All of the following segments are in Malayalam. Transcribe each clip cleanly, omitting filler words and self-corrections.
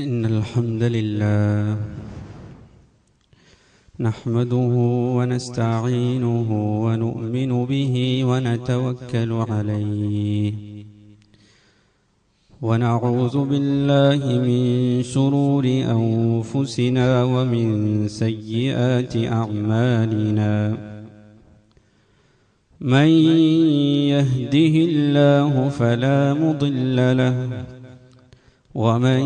إن الحمد لله نحمده ونستعينه ونؤمن به ونتوكل عليه ونعوذ بالله من شرور أنفسنا ومن سيئات أعمالنا من يهده الله فلا مضل له ومن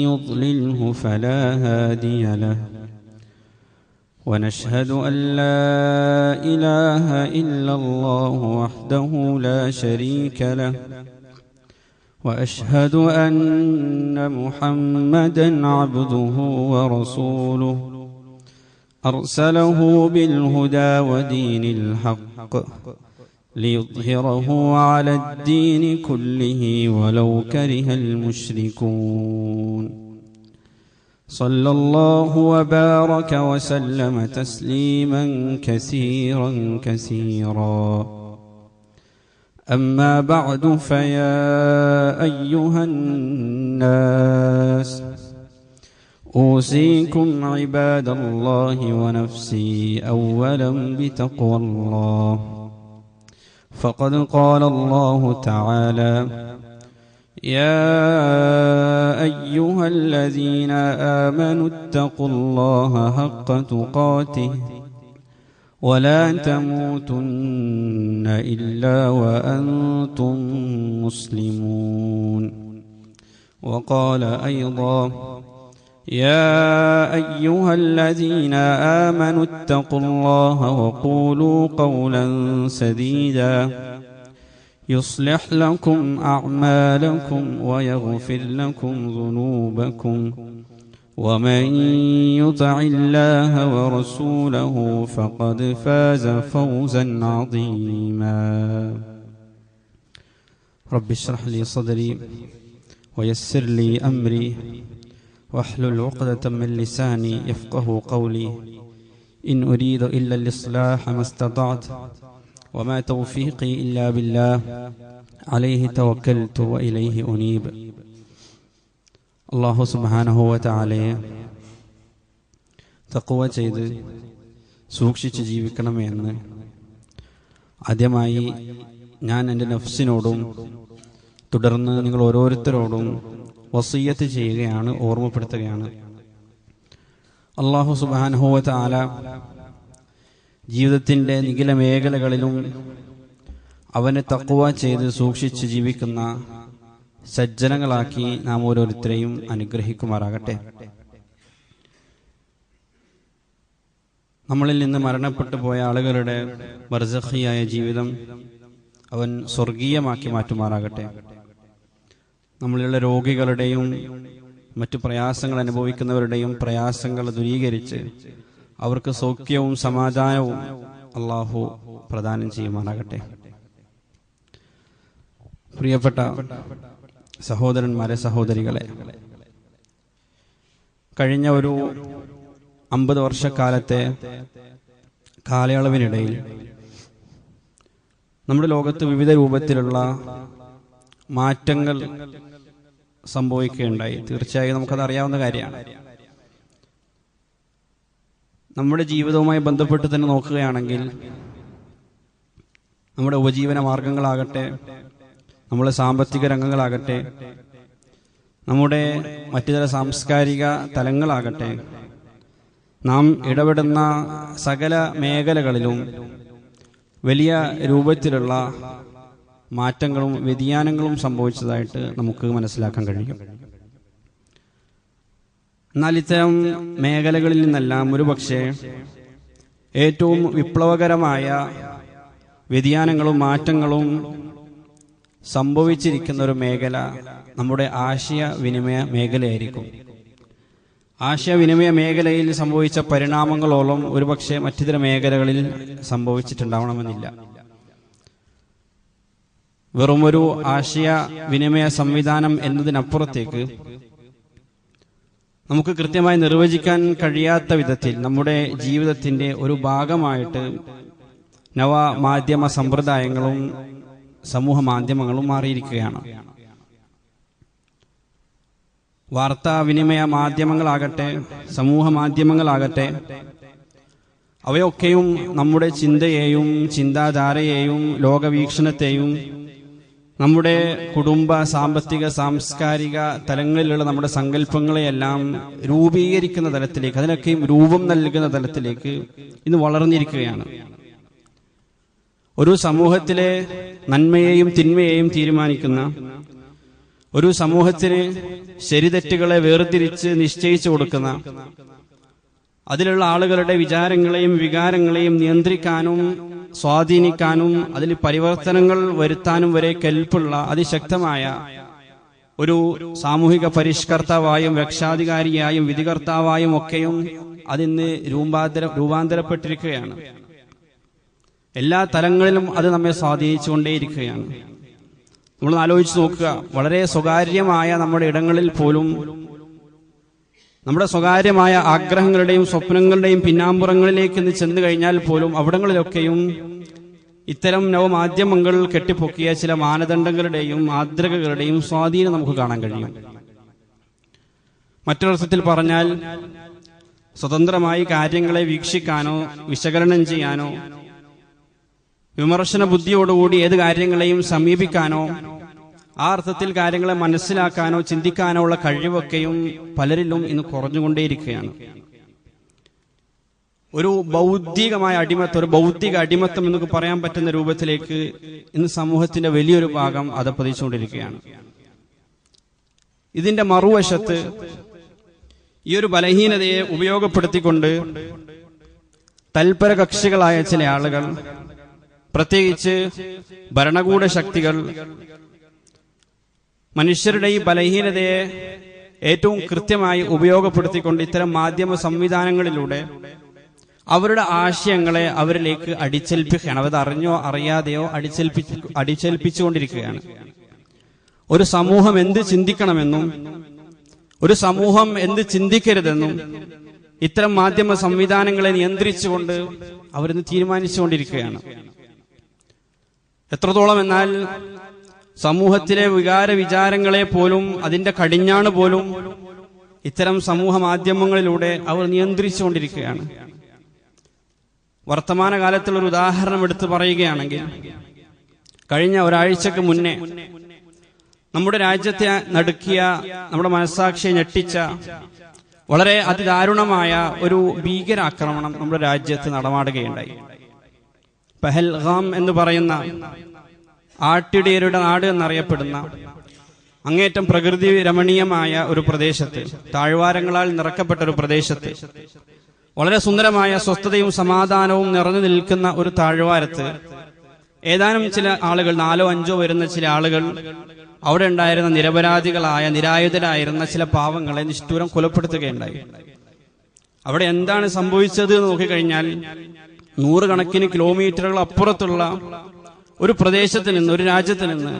يضلله فلا هادي له ونشهد أن لا إله إلا الله وحده لا شريك له وأشهد أن محمدا عبده ورسوله أرسله بالهدى ودين الحق ليظهره على الدين كله ولو كره المشركون صلى الله وبارك وسلم تسليما كثيرا كثيرا أما بعد فيا أيها الناس أوصيكم عباد الله ونفسي أولا بتقوى الله فقد قال الله تعالى يا أيها الذين آمنوا اتقوا الله حق تقاته ولا تموتن إلا وأنتم مسلمون وقال أيضا يا أيها الذين آمنوا اتقوا الله وقولوا قولا سديدا يصلح لكم أعمالكم ويغفر لكم ذنوبكم ومن يطع الله ورسوله فقد فاز فوزا عظيما رب اشرح لي صدري ويسر لي أمري واحلل عقدة من لساني يفقه قولي إن أريد إلا الإصلاح ما استطعت وما توفيقي إلا بالله عليه توكلت وإليه أنيب. അല്ലാഹു സുബ്ഹാനഹു വ തആലയെ തഖ്വ ചെയ്ത് സൂക്ഷിച്ച് ജീവിക്കണമെന്ന് ആദ്യമായി ഞാൻ എൻ്റെ നഫ്സിനോടും തുടർന്ന് നിങ്ങൾ ഓരോരുത്തരോടും വസിയ്യത്ത് ചെയ്യുകയാണ്, ഓർമ്മപ്പെടുത്തുകയാണ്. അല്ലാഹു സുബ്ഹാനഹു വ തആല ജീവിതത്തിൻ്റെ നിഖില മേഖലകളിലും അവനെ തഖ്വ ചെയ്ത് സൂക്ഷിച്ച് ജീവിക്കുന്ന സജ്ജനങ്ങളാക്കി നാം ഓരോരുത്തരെയും അനുഗ്രഹിക്കുമാറാകട്ടെ. നമ്മളിൽ നിന്ന് മരണപ്പെട്ടു പോയ ആളുകളുടെ ബർസഖിയായ ജീവിതം അവൻ സ്വർഗീയമാക്കി മാറ്റുമാറാകട്ടെ. നമ്മളിലുള്ള രോഗികളുടെയും മറ്റു പ്രയാസങ്ങൾ അനുഭവിക്കുന്നവരുടെയും പ്രയാസങ്ങൾ ദൂരീകരിച്ച് അവർക്ക് സൗഖ്യവും സമാധാനവും അല്ലാഹു പ്രദാനം ചെയ്യുമാറാകട്ടെ. പ്രിയപ്പെട്ട സഹോദരന്മാരെ, സഹോദരികളെ, കഴിഞ്ഞ ഒരു 50 വർഷക്കാലത്തെ കാലയളവിനിടയിൽ നമ്മുടെ ലോകത്ത് വിവിധ രൂപത്തിലുള്ള മാറ്റങ്ങൾ സംഭവിക്കുകയുണ്ടായി. തീർച്ചയായും നമുക്കത് അറിയാവുന്ന കാര്യമാണ്. നമ്മുടെ ജീവിതവുമായി ബന്ധപ്പെട്ട് തന്നെ നോക്കുകയാണെങ്കിൽ നമ്മുടെ ഉപജീവന മാർഗങ്ങളാകട്ടെ, നമ്മുടെ സാമ്പത്തിക രംഗങ്ങളാകട്ടെ, നമ്മുടെ മറ്റു ചില സാംസ്കാരിക തലങ്ങളാകട്ടെ, നാം ഇടപെടുന്ന സകല മേഖലകളിലും വലിയ രൂപത്തിലുള്ള മാറ്റങ്ങളും വ്യതിയാനങ്ങളും സംഭവിച്ചതായിട്ട് നമുക്ക് മനസ്സിലാക്കാൻ കഴിയും. എന്നാൽ ഇത്തരം മേഖലകളിൽ നിന്നെല്ലാം ഒരുപക്ഷെ ഏറ്റവും വിപ്ലവകരമായ വ്യതിയാനങ്ങളും മാറ്റങ്ങളും സംഭവിച്ചിരിക്കുന്ന ഒരു മേഖല നമ്മുടെ ആശയവിനിമയ മേഖലയായിരിക്കും. ആശയവിനിമയ മേഖലയിൽ സംഭവിച്ച പരിണാമങ്ങളോളം ഒരുപക്ഷെ മറ്റു ചില മേഖലകളിൽ സംഭവിച്ചിട്ടുണ്ടാവണമെന്നില്ല. വെറുമൊരു ആശയവിനിമയ സംവിധാനം എന്നതിനപ്പുറത്തേക്ക് നമുക്ക് കൃത്യമായി നിർവചിക്കാൻ കഴിയാത്ത വിധത്തിൽ നമ്മുടെ ജീവിതത്തിന്റെ ഒരു ഭാഗമായിട്ട് നവമാധ്യമ സമ്പ്രദായങ്ങളും സമൂഹ മാധ്യമങ്ങളും മാറിയിരിക്കുകയാണ്. വാർത്താവിനിമയ മാധ്യമങ്ങളാകട്ടെ, സമൂഹ മാധ്യമങ്ങളാകട്ടെ, അവയൊക്കെയും നമ്മുടെ ചിന്തയെയും ചിന്താധാരയെയും ലോകവീക്ഷണത്തെയും നമ്മുടെ കുടുംബ, സാമ്പത്തിക, സാംസ്കാരിക തലങ്ങളിലുള്ള നമ്മുടെ സങ്കല്പങ്ങളെയെല്ലാം രൂപീകരിക്കുന്ന തലത്തിലേക്ക്, അതിനൊക്കെയും രൂപം നൽകുന്ന തലത്തിലേക്ക് ഇന്ന് വളർന്നിരിക്കുകയാണ്. ഒരു സമൂഹത്തിലെ നന്മയെയും തിന്മയെയും തീരുമാനിക്കുന്ന, ഒരു സമൂഹത്തിന് ശരിതെറ്റുകളെ വേർതിരിച്ച് നിശ്ചയിച്ചു കൊടുക്കുന്ന, അതിലുള്ള ആളുകളുടെ വിചാരങ്ങളെയും വികാരങ്ങളെയും നിയന്ത്രിക്കാനും സ്വാധീനിക്കാനും അതിൽ പരിവർത്തനങ്ങൾ വരുത്താനും വരെ കെൽപ്പുള്ള അതിശക്തമായ ഒരു സാമൂഹിക പരിഷ്കർത്താവായും രക്ഷാധികാരിയായും വിധികർത്താവായും ഒക്കെയും അതിന്ന് രൂപാന്തരപ്പെട്ടിരിക്കുകയാണ്. എല്ലാ തലങ്ങളിലും അത് നമ്മെ സ്വാധീനിച്ചുകൊണ്ടേയിരിക്കുകയാണ്. നമ്മൾ ആലോചിച്ച് നോക്കുക, വളരെ സ്വകാര്യമായ നമ്മുടെ ഇടങ്ങളിൽ പോലും, നമ്മുടെ സ്വകാര്യമായ ആഗ്രഹങ്ങളുടെയും സ്വപ്നങ്ങളുടെയും പിന്നാമ്പുറങ്ങളിലേക്ക് ഇന്ന് ചെന്നു കഴിഞ്ഞാൽ പോലും അവിടങ്ങളിലൊക്കെയും ഇത്തരം നവമാധ്യമങ്ങൾ കെട്ടിപ്പൊക്കിയ ചില മാനദണ്ഡങ്ങളുടെയും മാതൃകകളുടെയും സ്വാധീനം നമുക്ക് കാണാൻ കഴിയും. മറ്റൊരർത്ഥത്തിൽ പറഞ്ഞാൽ, സ്വതന്ത്രമായി കാര്യങ്ങളെ വീക്ഷിക്കാനോ വിശകലനം ചെയ്യാനോ വിമർശന ബുദ്ധിയോടുകൂടി ഏത് കാര്യങ്ങളെയും സമീപിക്കാനോ ആ അർത്ഥത്തിൽ കാര്യങ്ങളെ മനസ്സിലാക്കാനോ ചിന്തിക്കാനോ ഉള്ള കഴിവൊക്കെയും പലരിലും ഇന്ന് കുറഞ്ഞുകൊണ്ടേയിരിക്കുകയാണ്. ഒരു ബൗദ്ധികമായ അടിമത്തം, ഒരു ബൗദ്ധിക അടിമത്തം എന്നൊക്കെ പറയാൻ പറ്റുന്ന രൂപത്തിലേക്ക് ഇന്ന് സമൂഹത്തിന്റെ വലിയൊരു ഭാഗം അധപ്പതിച്ചുകൊണ്ടിരിക്കുകയാണ്. ഇതിന്റെ മറുവശത്ത് ഈ ഒരു ബലഹീനതയെ ഉപയോഗപ്പെടുത്തിക്കൊണ്ട് തൽപര കക്ഷികളായ ചില ആളുകൾ, പ്രത്യേകിച്ച് ഭരണകൂട ശക്തികൾ, മനുഷ്യരുടെ ഈ ബലഹീനതയെ ഏറ്റവും കൃത്യമായി ഉപയോഗപ്പെടുത്തിക്കൊണ്ട് ഇത്തരം മാധ്യമ സംവിധാനങ്ങളിലൂടെ അവരുടെ ആശയങ്ങളെ അവരിലേക്ക് അടിച്ചേൽപ്പിക്കുകയാണ്. അവത് അറിഞ്ഞോ അറിയാതെയോ അടിച്ചേൽപ്പിച്ചുകൊണ്ടിരിക്കുകയാണ്. ഒരു സമൂഹം എന്ത് ചിന്തിക്കണമെന്നും ഒരു സമൂഹം എന്ത് ചിന്തിക്കരുതെന്നും ഇത്തരം മാധ്യമ സംവിധാനങ്ങളെ നിയന്ത്രിച്ചുകൊണ്ട് അവരിന്ന് തീരുമാനിച്ചുകൊണ്ടിരിക്കുകയാണ്. എത്രത്തോളം എന്നാൽ സമൂഹത്തിലെ വികാര വിചാരങ്ങളെ പോലും, അതിന്റെ കടിഞ്ഞാണ് പോലും ഇത്തരം സമൂഹ മാധ്യമങ്ങളിലൂടെ അവർ നിയന്ത്രിച്ചുകൊണ്ടിരിക്കുകയാണ്. വർത്തമാനകാലത്തുള്ളൊരു ഉദാഹരണം എടുത്തു പറയുകയാണെങ്കിൽ, കഴിഞ്ഞ ഒരാഴ്ചക്ക് മുന്നേ നമ്മുടെ രാജ്യത്തെ നടുക്കിയ, നമ്മുടെ മനസ്സാക്ഷിയെ ഞെട്ടിച്ച വളരെ അതിദാരുണമായ ഒരു ഭീകരാക്രമണം നമ്മുടെ രാജ്യത്ത് നടമാടുകയുണ്ടായി. പഹൽഗാം എന്ന് പറയുന്ന ആട്ടിടയരുടെ നാട് എന്നറിയപ്പെടുന്ന അങ്ങേറ്റം പ്രകൃതി രമണീയമായ ഒരു പ്രദേശത്ത്, താഴ്വാരങ്ങളാൽ നിറക്കപ്പെട്ട ഒരു പ്രദേശത്ത്, വളരെ സുന്ദരമായ സ്വസ്ഥതയും സമാധാനവും നിറഞ്ഞു നിൽക്കുന്ന ഒരു താഴ്വാരത്ത് ഏതാനും ചില ആളുകൾ, 4-5 വരുന്ന ചില ആളുകൾ അവിടെ ഉണ്ടായിരുന്ന നിരപരാധികളായ, നിരായുധരായിരുന്ന ചില പാവങ്ങളെ നിഷ്ഠൂരം കൊലപ്പെടുത്തുകയുണ്ടായി. അവിടെ എന്താണ് സംഭവിച്ചത് എന്ന് നോക്കിക്കഴിഞ്ഞാൽ, 100 കണക്കിന് കിലോമീറ്ററുകൾ അപ്പുറത്തുള്ള ഒരു പ്രദേശത്ത് നിന്ന്, ഒരു രാജ്യത്ത് നിന്ന്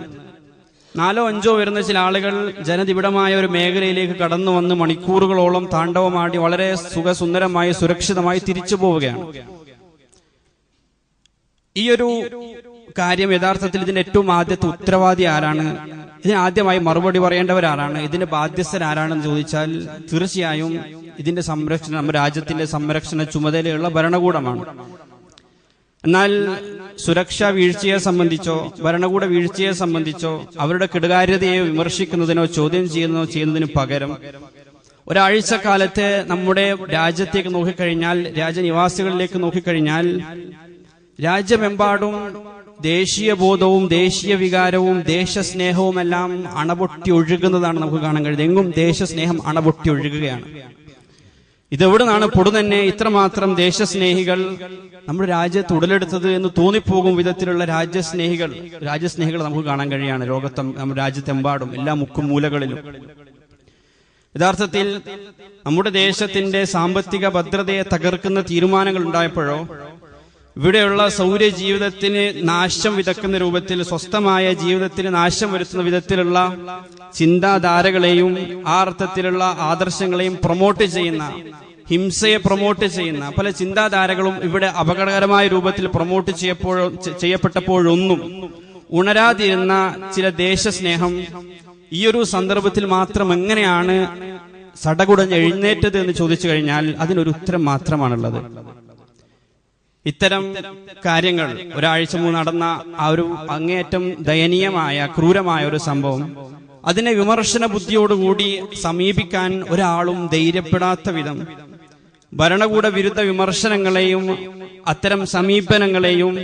4-5 വരുന്ന ചില ആളുകൾ ജനനിബിഡമായ ഒരു മേഖലയിലേക്ക് കടന്നു വന്ന് മണിക്കൂറുകളോളം താണ്ഡവമാടി വളരെ സുഖസുന്ദരമായി സുരക്ഷിതമായി തിരിച്ചു പോവുകയാണ്. ഈ ഒരു കാര്യം യഥാർത്ഥത്തിൽ ഇതിന്റെ ഏറ്റവും ആദ്യത്തെ ഉത്തരവാദി ആരാണ്? ഇതിന് ആദ്യമായി മറുപടി പറയേണ്ടവരാരാണ്? ഇതിന്റെ ബാധ്യസ്ഥരാരാണെന്ന് ചോദിച്ചാൽ തീർച്ചയായും ഇതിന്റെ സംരക്ഷണം, നമ്മുടെ രാജ്യത്തിന്റെ സംരക്ഷണ ചുമതലയുള്ള ഭരണകൂടമാണ്. എന്നാൽ സുരക്ഷാ വീഴ്ചയെ സംബന്ധിച്ചോ ഭരണകൂട വീഴ്ചയെ സംബന്ധിച്ചോ അവരുടെ കെടുകാര്യതയെ വിമർശിക്കുന്നതിനോ ചോദ്യം ചെയ്യുന്നതിന് പകരം ഒരാഴ്ചക്കാലത്തെ നമ്മുടെ രാജ്യത്തേക്ക് നോക്കിക്കഴിഞ്ഞാൽ, രാജ്യനിവാസികളിലേക്ക് നോക്കിക്കഴിഞ്ഞാൽ, രാജ്യമെമ്പാടും ദേശീയ ബോധവും ദേശീയ വികാരവും ദേശസ്നേഹവും എല്ലാം അണപൊട്ടി ഒഴുകുന്നതാണ് നമുക്ക് കാണാൻ കഴിയുന്നത്. എങ്ങും ദേശസ്നേഹം അണപൊട്ടി ഒഴുകുകയാണ്. ഇതെവിടെ നിന്നാണ് പൊടുതന്നെ ഇത്രമാത്രം ദേശസ്നേഹികൾ നമ്മുടെ രാജ്യത്ത് ഉടലെടുത്തത് എന്ന് തോന്നിപ്പോകും വിധത്തിലുള്ള രാജ്യസ്നേഹികൾ നമുക്ക് കാണാൻ കഴിയാണ് ലോകത്തെ, നമ്മുടെ രാജ്യത്തെമ്പാടും, എല്ലാ മുക്കും മൂലകളിലും. യഥാർത്ഥത്തിൽ നമ്മുടെ ദേശത്തിന്റെ സാമ്പത്തിക ഭദ്രതയെ തകർക്കുന്ന തീരുമാനങ്ങൾ ഉണ്ടായപ്പോഴോ, ഇവിടെയുള്ള സൗര ജീവിതത്തിന് നാശം വിതക്കുന്ന രൂപത്തിൽ, സ്വസ്ഥമായ ജീവിതത്തിന് നാശം വരുത്തുന്ന വിധത്തിലുള്ള ചിന്താധാരകളെയും ആ അർത്ഥത്തിലുള്ള ആദർശങ്ങളെയും പ്രൊമോട്ട് ചെയ്യുന്ന, ഹിംസയെ പ്രൊമോട്ട് ചെയ്യുന്ന പല ചിന്താധാരകളും ഇവിടെ അപകടകരമായ രൂപത്തിൽ പ്രൊമോട്ട് ചെയ്യപ്പെട്ടപ്പോഴൊന്നും ഉണരാതിരുന്ന ചില ദേശസ്നേഹം ഈ ഒരു സന്ദർഭത്തിൽ മാത്രം എങ്ങനെയാണ് സടകുടഞ്ഞ് എഴുന്നേറ്റത് എന്ന് ചോദിച്ചു കഴിഞ്ഞാൽ അതിനൊരു ഉത്തരം മാത്രമാണുള്ളത്. ഇത്തരം കാര്യങ്ങൾ ഒരാഴ്ച മുമ്പ് നടന്ന ആ ഒരു അങ്ങേയറ്റം ദയനീയമായ ക്രൂരമായ ഒരു സംഭവം, അതിനെ വിമർശന ബുദ്ധിയോടുകൂടി സമീപിക്കാൻ ഒരാളും ധൈര്യപ്പെടാത്ത വിധം ഭരണകൂട വിരുദ്ധ വിമർശനങ്ങളെയും അത്തരം സമീപനങ്ങളെയും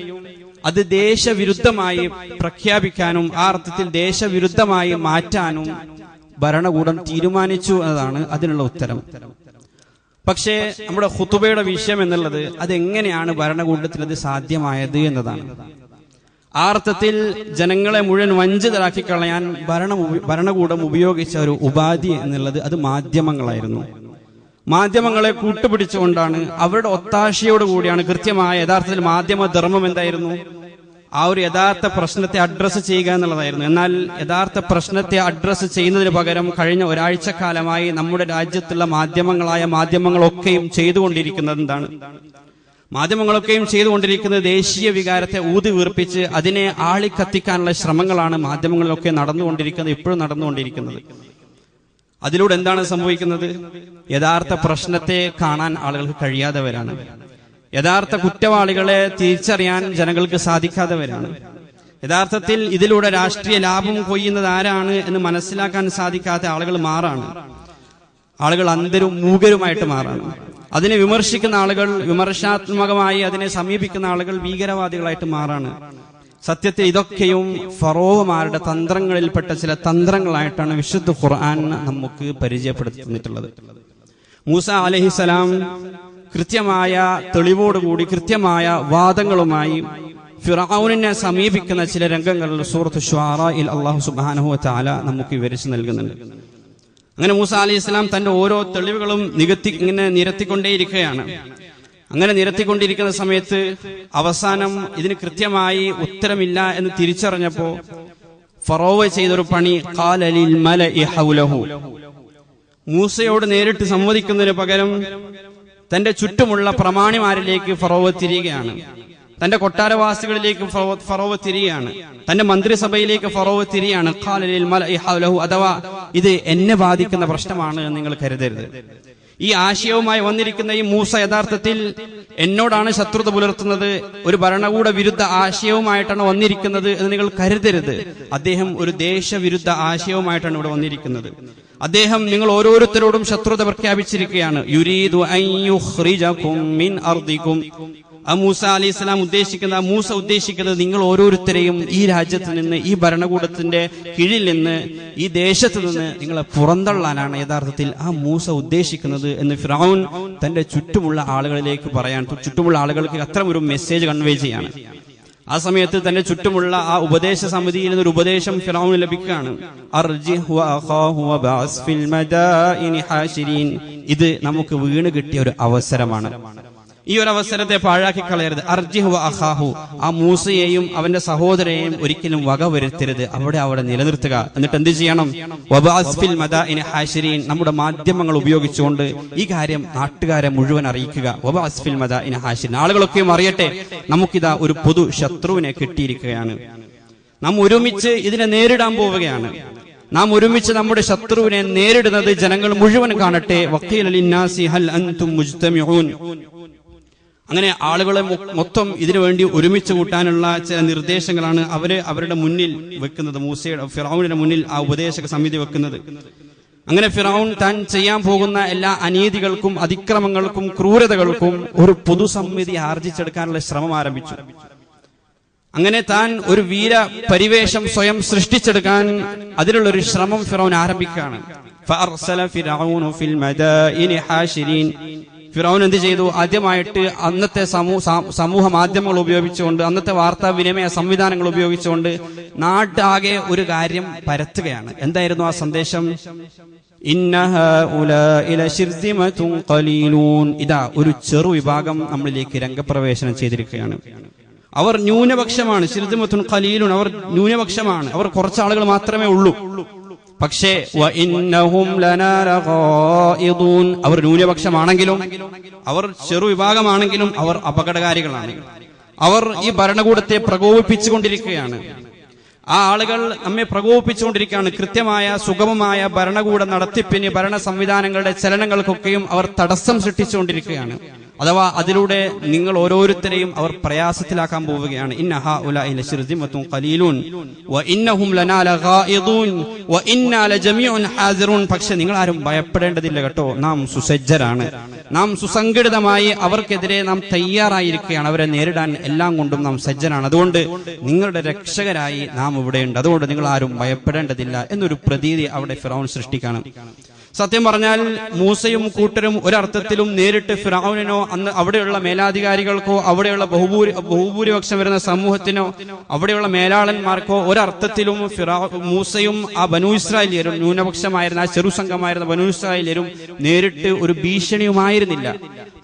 അത് ദേശവിരുദ്ധമായി പ്രഖ്യാപിക്കാനും ആ അർത്ഥത്തിൽ ദേശവിരുദ്ധമായി മാറ്റാനും ഭരണകൂടം തീരുമാനിച്ചു എന്നതാണ് അതിനുള്ള ഉത്തരം. പക്ഷേ നമ്മുടെ ഖുതുബയുടെ വിഷയം എന്നുള്ളത് അതെങ്ങനെയാണ് ഭരണകൂടത്തിൽ അത് സാധ്യമായത് എന്നതാണ്. ആ അർത്ഥത്തിൽ ജനങ്ങളെ മുഴുവൻ വഞ്ചിതരാക്കി കളയാൻ ഭരണകൂടം ഉപയോഗിച്ച ഒരു ഉപാധി എന്നുള്ളത് അത് മാധ്യമങ്ങളായിരുന്നു. മാധ്യമങ്ങളെ കൂട്ടുപിടിച്ചുകൊണ്ടാണ്, അവരുടെ ഒത്താശയോടുകൂടിയാണ് കൃത്യമായ യഥാർത്ഥത്തിൽ മാധ്യമ ധർമ്മം എന്തായിരുന്നു? ആ ഒരു യഥാർത്ഥ പ്രശ്നത്തെ അഡ്രസ്സ് ചെയ്യുക എന്നുള്ളതായിരുന്നു. എന്നാൽ യഥാർത്ഥ പ്രശ്നത്തെ അഡ്രസ്സ് ചെയ്യുന്നതിന് പകരം കഴിഞ്ഞ ഒരാഴ്ചക്കാലമായി നമ്മുടെ രാജ്യത്തുള്ള മാധ്യമങ്ങളൊക്കെയും ചെയ്തുകൊണ്ടിരിക്കുന്നത് എന്താണ്? മാധ്യമങ്ങളൊക്കെയും ചെയ്തുകൊണ്ടിരിക്കുന്നത് ദേശീയ വികാരത്തെ ഊതി വീർപ്പിച്ച് അതിനെ ആളിക്കത്തിക്കാനുള്ള ശ്രമങ്ങളാണ് മാധ്യമങ്ങളിലൊക്കെ നടന്നുകൊണ്ടിരിക്കുന്നത്, ഇപ്പോഴും നടന്നുകൊണ്ടിരിക്കുന്നത്. അതിലൂടെ എന്താണ് സംഭവിക്കുന്നത്? യഥാർത്ഥ പ്രശ്നത്തെ കാണാൻ ആളുകൾക്ക് കഴിയാത്തവരാണ്. യഥാർത്ഥ കുറ്റവാളികളെ തിരിച്ചറിയാൻ ജനങ്ങൾക്ക് സാധിക്കാത്തവരാണ്. യഥാർത്ഥത്തിൽ ഇതിലൂടെ രാഷ്ട്രീയ ലാഭം കൊയ്യുന്നത് ആരാണ് എന്ന് മനസ്സിലാക്കാൻ സാധിക്കാത്ത ആളുകൾ മാറാണ്. ആളുകൾ അന്ധരും മൂകരുമായിട്ട് മാറാണ്. അതിനെ വിമർശിക്കുന്ന ആളുകൾ, വിമർശനാത്മകമായി അതിനെ സമീപിക്കുന്ന ആളുകൾ ഭീകരവാദികളായിട്ട് മാറാണ്. സത്യത്തിൽ ഇതൊക്കെയും ഫറോവമാരുടെ തന്ത്രങ്ങളിൽപ്പെട്ട ചില തന്ത്രങ്ങളായിട്ടാണ് വിശുദ്ധ ഖുർആൻ നമുക്ക് പരിചയപ്പെടുത്തിയിട്ടുള്ളത്. മൂസ അലൈഹിസ്സലാം കൃത്യമായ തെളിവോടുകൂടി കൃത്യമായ വാദങ്ങളുമായി ഫിറഔനിനെ സമീപിക്കുന്ന ചില രംഗങ്ങൾ സൂറത്ത് ശുആറയിൽ അല്ലാഹു സുബ്ഹാനഹു വ തആല നമുക്ക് വിവരിച്ചു നൽകുന്നുണ്ട്. അങ്ങനെ മൂസ അലൈഹിസ്സലാം തന്റെ ഓരോ തെളിവുകളും ഇങ്ങനെ നിരത്തിക്കൊണ്ടേയിരിക്കുകയാണ്. അങ്ങനെ നിരത്തിക്കൊണ്ടിരിക്കുന്ന സമയത്ത് അവസാനം ഇതിന് കൃത്യമായി ഉത്തരമില്ല എന്ന് തിരിച്ചറിഞ്ഞപ്പോ ഫറോവ ചെയ്തൊരു പണി, ഖാല ലിൽ മലഇ ഹൗലഹു, മൂസയോട് നേരിട്ട് സംവദിക്കുന്നതിന് പകരം തന്റെ ചുറ്റുമുള്ള പ്രമാണിമാരിലേക്ക് ഫറോവ തിരിയുകയാണ്. തന്റെ കൊട്ടാരവാസികളിലേക്ക് ഫറോവ തിരിയാണ്. തന്റെ മന്ത്രിസഭയിലേക്ക് ഫറോവ തിരിയാണ്. ഖാല ലിൽ മലഇ ഹൗലഹു, അഥവാ ഇത് എന്നെ ബാധിക്കുന്ന പ്രശ്നമാണ് എന്ന് നിങ്ങൾ കരുതരുത്. ഈ ആശയവുമായി വന്നിരിക്കുന്ന ഈ മൂസ യഥാർത്ഥത്തിൽ എന്നോടാണ് ശത്രുത പുലർത്തുന്നത്, ഒരു ഭരണകൂട വിരുദ്ധ ആശയവുമായിട്ടാണ് വന്നിരിക്കുന്നത് എന്ന് നിങ്ങൾ കരുതരുത്. അദ്ദേഹം ഒരു ദേശവിരുദ്ധ ആശയവുമായിട്ടാണ് ഇവിടെ വന്നിരിക്കുന്നത്. അദ്ദേഹം നിങ്ങൾ ഓരോരുത്തരോടും ശത്രുത പ്രഖ്യാപിച്ചിരിക്കുകയാണ്. യുരീദു അൻ യുഖ്രിജകും മിൻ അർദികും. മൂസ അലൈഹിസ്സലാം മൂസ ഉദ്ദേശിക്കുന്നത് നിങ്ങൾ ഓരോരുത്തരെയും ഈ രാജ്യത്ത് നിന്ന്, ഈ ഭരണകൂടത്തിന്റെ കീഴിൽ നിന്ന്, ഈ ദേശത്ത് നിന്ന് നിങ്ങളെ പുറന്തള്ളാനാണ് യഥാർത്ഥത്തിൽ ആ മൂസ ഉദ്ദേശിക്കുന്നത് എന്ന് ഫിറഔൻ തന്റെ ചുറ്റുമുള്ള ആളുകളിലേക്ക് പറയാൻ, ചുറ്റുമുള്ള ആളുകൾക്ക് അത്തരം ഒരു മെസ്സേജ് കൺവേ ചെയ്യാണ്. ആ സമയത്ത് തന്റെ ചുറ്റുമുള്ള ആ ഉപദേശ സമിതിയിൽ നിന്നൊരു ഉപദേശം ഫിറഔന് ലഭിക്കുകയാണ്. അർജിഹ് വഅഖാഹു വബഅസ് ഫിൽ മദാഇനി ഹാശിരീൻ. ഇത് നമുക്ക് വീണ് കിട്ടിയ ഒരു അവസരമാണ്. ഈ ഒരു അവസരത്തെ പാഴാക്കി കളയരുത്. അർജിഹു വഅഖാഹു, ആ മൂസയെയും അവന്റെ സഹോദരനെയും ഒരിക്കലും വകവരുത്തരുത്, അവിടെ നിലനിർത്തുക. എന്നിട്ട് എന്ത് ചെയ്യണം? വബഅസ് ഫിൽ മദാഇനി ഹാശിരീൻ, നമ്മുടെ മാധ്യമങ്ങൾ ഉപയോഗിച്ചുകൊണ്ട് ഈ കാര്യം നാട്ടുകാരെ മുഴുവൻ അറിയിക്കുക. വബഅസ് ഫിൽ മദാഇനി ഹാശിരീൻ, ആളുകളൊക്കെയും അറിയട്ടെ നമുക്കിതാ ഒരു പൊതു ശത്രുവിനെ കിട്ടിയിരിക്കുകയാണ്. നാം ഒരുമിച്ച് ഇതിനെ നേരിടാൻ പോവുകയാണ്. നാം ഒരുമിച്ച് നമ്മുടെ ശത്രുവിനെ നേരിടുന്നത് ജനങ്ങൾ മുഴുവൻ കാണട്ടെ. വഖീല ലിന്നാസി ഹൽ അൻതും മുജ്തമിഊൻ. അങ്ങനെ ആളുകളെ മൊത്തം ഇതിനുവേണ്ടി ഒരുമിച്ച് കൂട്ടാനുള്ള ചില നിർദ്ദേശങ്ങളാണ് അവരുടെ മുന്നിൽ വെക്കുന്നത്. ഫിറഔനിന്റെ മുന്നിൽ ആ ഉപദേശക സമിതി വെക്കുന്നത്. അങ്ങനെ ഫിറഔൻ താൻ ചെയ്യാൻ പോകുന്ന എല്ലാ അനീതികൾക്കും അതിക്രമങ്ങൾക്കും ക്രൂരതകൾക്കും ഒരു പൊതുസമിതി ആർജിച്ചെടുക്കാനുള്ള ശ്രമം ആരംഭിച്ചു. അങ്ങനെ താൻ ഒരു വീര പരിവേഷം സ്വയം സൃഷ്ടിച്ചെടുക്കാൻ അതിനുള്ളൊരു ശ്രമം ഫിറഔൻ ആരംഭിക്കുകയാണ്. ഫഅർസല ഫിറഔനു ഫിൽ മദാഇനി ഹാശിരീൻ. ഫിറഔൻ എന്ത് ചെയ്തു? ആദ്യമായിട്ട് അന്നത്തെ സമൂഹ മാധ്യമങ്ങൾ ഉപയോഗിച്ചുകൊണ്ട്, അന്നത്തെ വാർത്താവിനിമയ സംവിധാനങ്ങൾ ഉപയോഗിച്ചുകൊണ്ട് നാട്ടാകെ ഒരു കാര്യം പരത്തുകയാണ്. എന്തായിരുന്നു ആ സന്ദേശം? ഇതാ ഒരു ചെറു വിഭാഗം നമ്മളിലേക്ക് രംഗപ്രവേശനം ചെയ്തിരിക്കുകയാണ്. അവർ ന്യൂനപക്ഷമാണ്. ശിർദിമത്തുൻ ഖലീലുൻ, അവർ ന്യൂനപക്ഷമാണ്. അവർ കുറച്ച് ആളുകൾ മാത്രമേ ഉള്ളൂ. പക്ഷേ അവർ ന്യൂനപക്ഷമാണെങ്കിലും, അവർ ചെറു വിഭാഗമാണെങ്കിലും അവർ അപകടകാരികളാണ്. അവർ ഈ ഭരണകൂടത്തെ പ്രകോപിപ്പിച്ചുകൊണ്ടിരിക്കുകയാണ്. ആ ആളുകൾ നമ്മെ പ്രകോപിപ്പിച്ചുകൊണ്ടിരിക്കുകയാണ്. കൃത്യമായ സുഗമമായ ഭരണകൂട നടത്തിപ്പിന്, ഭരണ സംവിധാനങ്ങളുടെ ചലനങ്ങൾക്കൊക്കെയും അവർ തടസ്സം സൃഷ്ടിച്ചുകൊണ്ടിരിക്കുകയാണ്. അഥവാ അതിലൂടെ നിങ്ങൾ ഓരോരുത്തരെയും അവർ പ്രയാസത്തിലാക്കാൻ പോവുകയാണ്. ഇന്ന ഹഉലാഇ ലശിർദിമത്തുൻ ഖലീലൂൻ വഇന്നഹും ലനാ ലഗായിദൂൻ വഇന്നാ ലജമീഉൻ ഹാസിറൂൻ. പക്ഷെ നിങ്ങൾ ആരും ഭയപ്പെടേണ്ടതില്ല കേട്ടോ, നാം സുസജ്ജരാണ്, നാം സുസംഘടിതമായി അവർക്കെതിരെ നാം തയ്യാറായിരിക്കുകയാണ്, അവരെ നേരിടാൻ എല്ലാം കൊണ്ടും നാം സജ്ജനാണ്. അതുകൊണ്ട് നിങ്ങളുടെ രക്ഷകരായി നാം ഇവിടെയുണ്ട്, അതുകൊണ്ട് നിങ്ങൾ ആരും ഭയപ്പെടേണ്ടതില്ല എന്നൊരു പ്രതീതി അവിടെ ഫിറഔൻ സൃഷ്ടിക്കണം. സത്യം പറഞ്ഞാൽ മൂസയും കൂട്ടരും ഒരർത്ഥത്തിലും നേരിട്ട് ഫിറഔനിനോ അന്ന് അവിടെയുള്ള മേലാധികാരികൾക്കോ അവിടെയുള്ള ബഹുഭൂരിപക്ഷം വരുന്ന സമൂഹത്തിനോ അവിടെയുള്ള മേലാളന്മാർക്കോ ഒരർത്ഥത്തിലും മൂസയും ആ ബനൂ ഇസ്രായേലിയരും, ന്യൂനപക്ഷമായിരുന്ന ആ ചെറുസംഘമായിരുന്ന ബനൂ ഇസ്രായേലിയരും നേരിട്ട് ഒരു ഭീഷണിയുമായിരുന്നില്ല.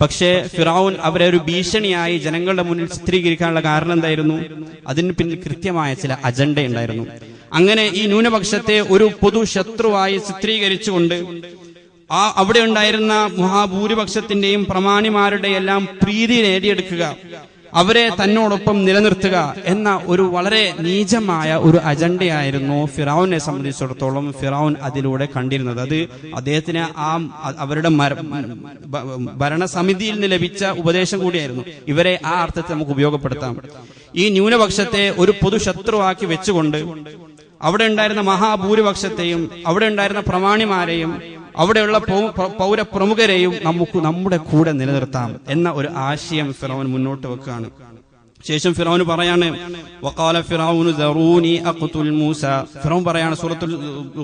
പക്ഷേ ഫിറഔൻ അവരെ ഒരു ഭീഷണിയായി ജനങ്ങളുടെ മുന്നിൽ ചിത്രീകരിക്കാനുള്ള കാരണം എന്തായിരുന്നു? അതിന് പിന്നിൽ കൃത്യമായ ചില അജണ്ട ഉണ്ടായിരുന്നു. അങ്ങനെ ഈ ന്യൂനപക്ഷത്തെ ഒരു പൊതു ശത്രുവായി ചിത്രീകരിച്ചുകൊണ്ട് അവിടെ ഉണ്ടായിരുന്ന മഹാഭൂരിപക്ഷത്തിന്റെയും പ്രമാണിമാരുടെയെല്ലാം പ്രീതി നേടിയെടുക്കുക, അവരെ തന്നോടൊപ്പം നിലനിർത്തുക എന്ന ഒരു വളരെ നീചമായ ഒരു അജണ്ടയായിരുന്നു ഫിറഔനെ സംബന്ധിച്ചിടത്തോളം ഫിറഔൻ അതിലൂടെ കണ്ടിരുന്നത്. അത് അദ്ദേഹത്തിന് അവരുടെ ഭരണസമിതിയിൽ നിന്ന് ലഭിച്ച ഉപദേശം കൂടിയായിരുന്നു. ഇവരെ ആ അർത്ഥത്തിൽ നമുക്ക് ഉപയോഗപ്പെടുത്താം. ഈ ന്യൂനപക്ഷത്തെ ഒരു പൊതു ശത്രുവാക്കി വെച്ചുകൊണ്ട് അവിടെ ഉണ്ടായിരുന്ന മഹാഭൂരിപക്ഷത്തെയും അവിടെ ഉണ്ടായിരുന്ന പ്രമാണിമാരെയും അവിടെയുള്ള പൗരപ്രമുഖരെയും നമുക്ക് നമ്മുടെ കൂടെ നിലനിർത്താം എന്ന ഒരു ആശയം ഫിറഔൻ മുന്നോട്ട് വെക്കുകയാണ്. ശേഷം ഫിറഔൻ പറയാണ്, വഖാല ഫിറഔനു ദറൂനി അഖ്തുൽ മൂസ. ഫിറഔൻ പറയാണ്, സൂറത്തുൽ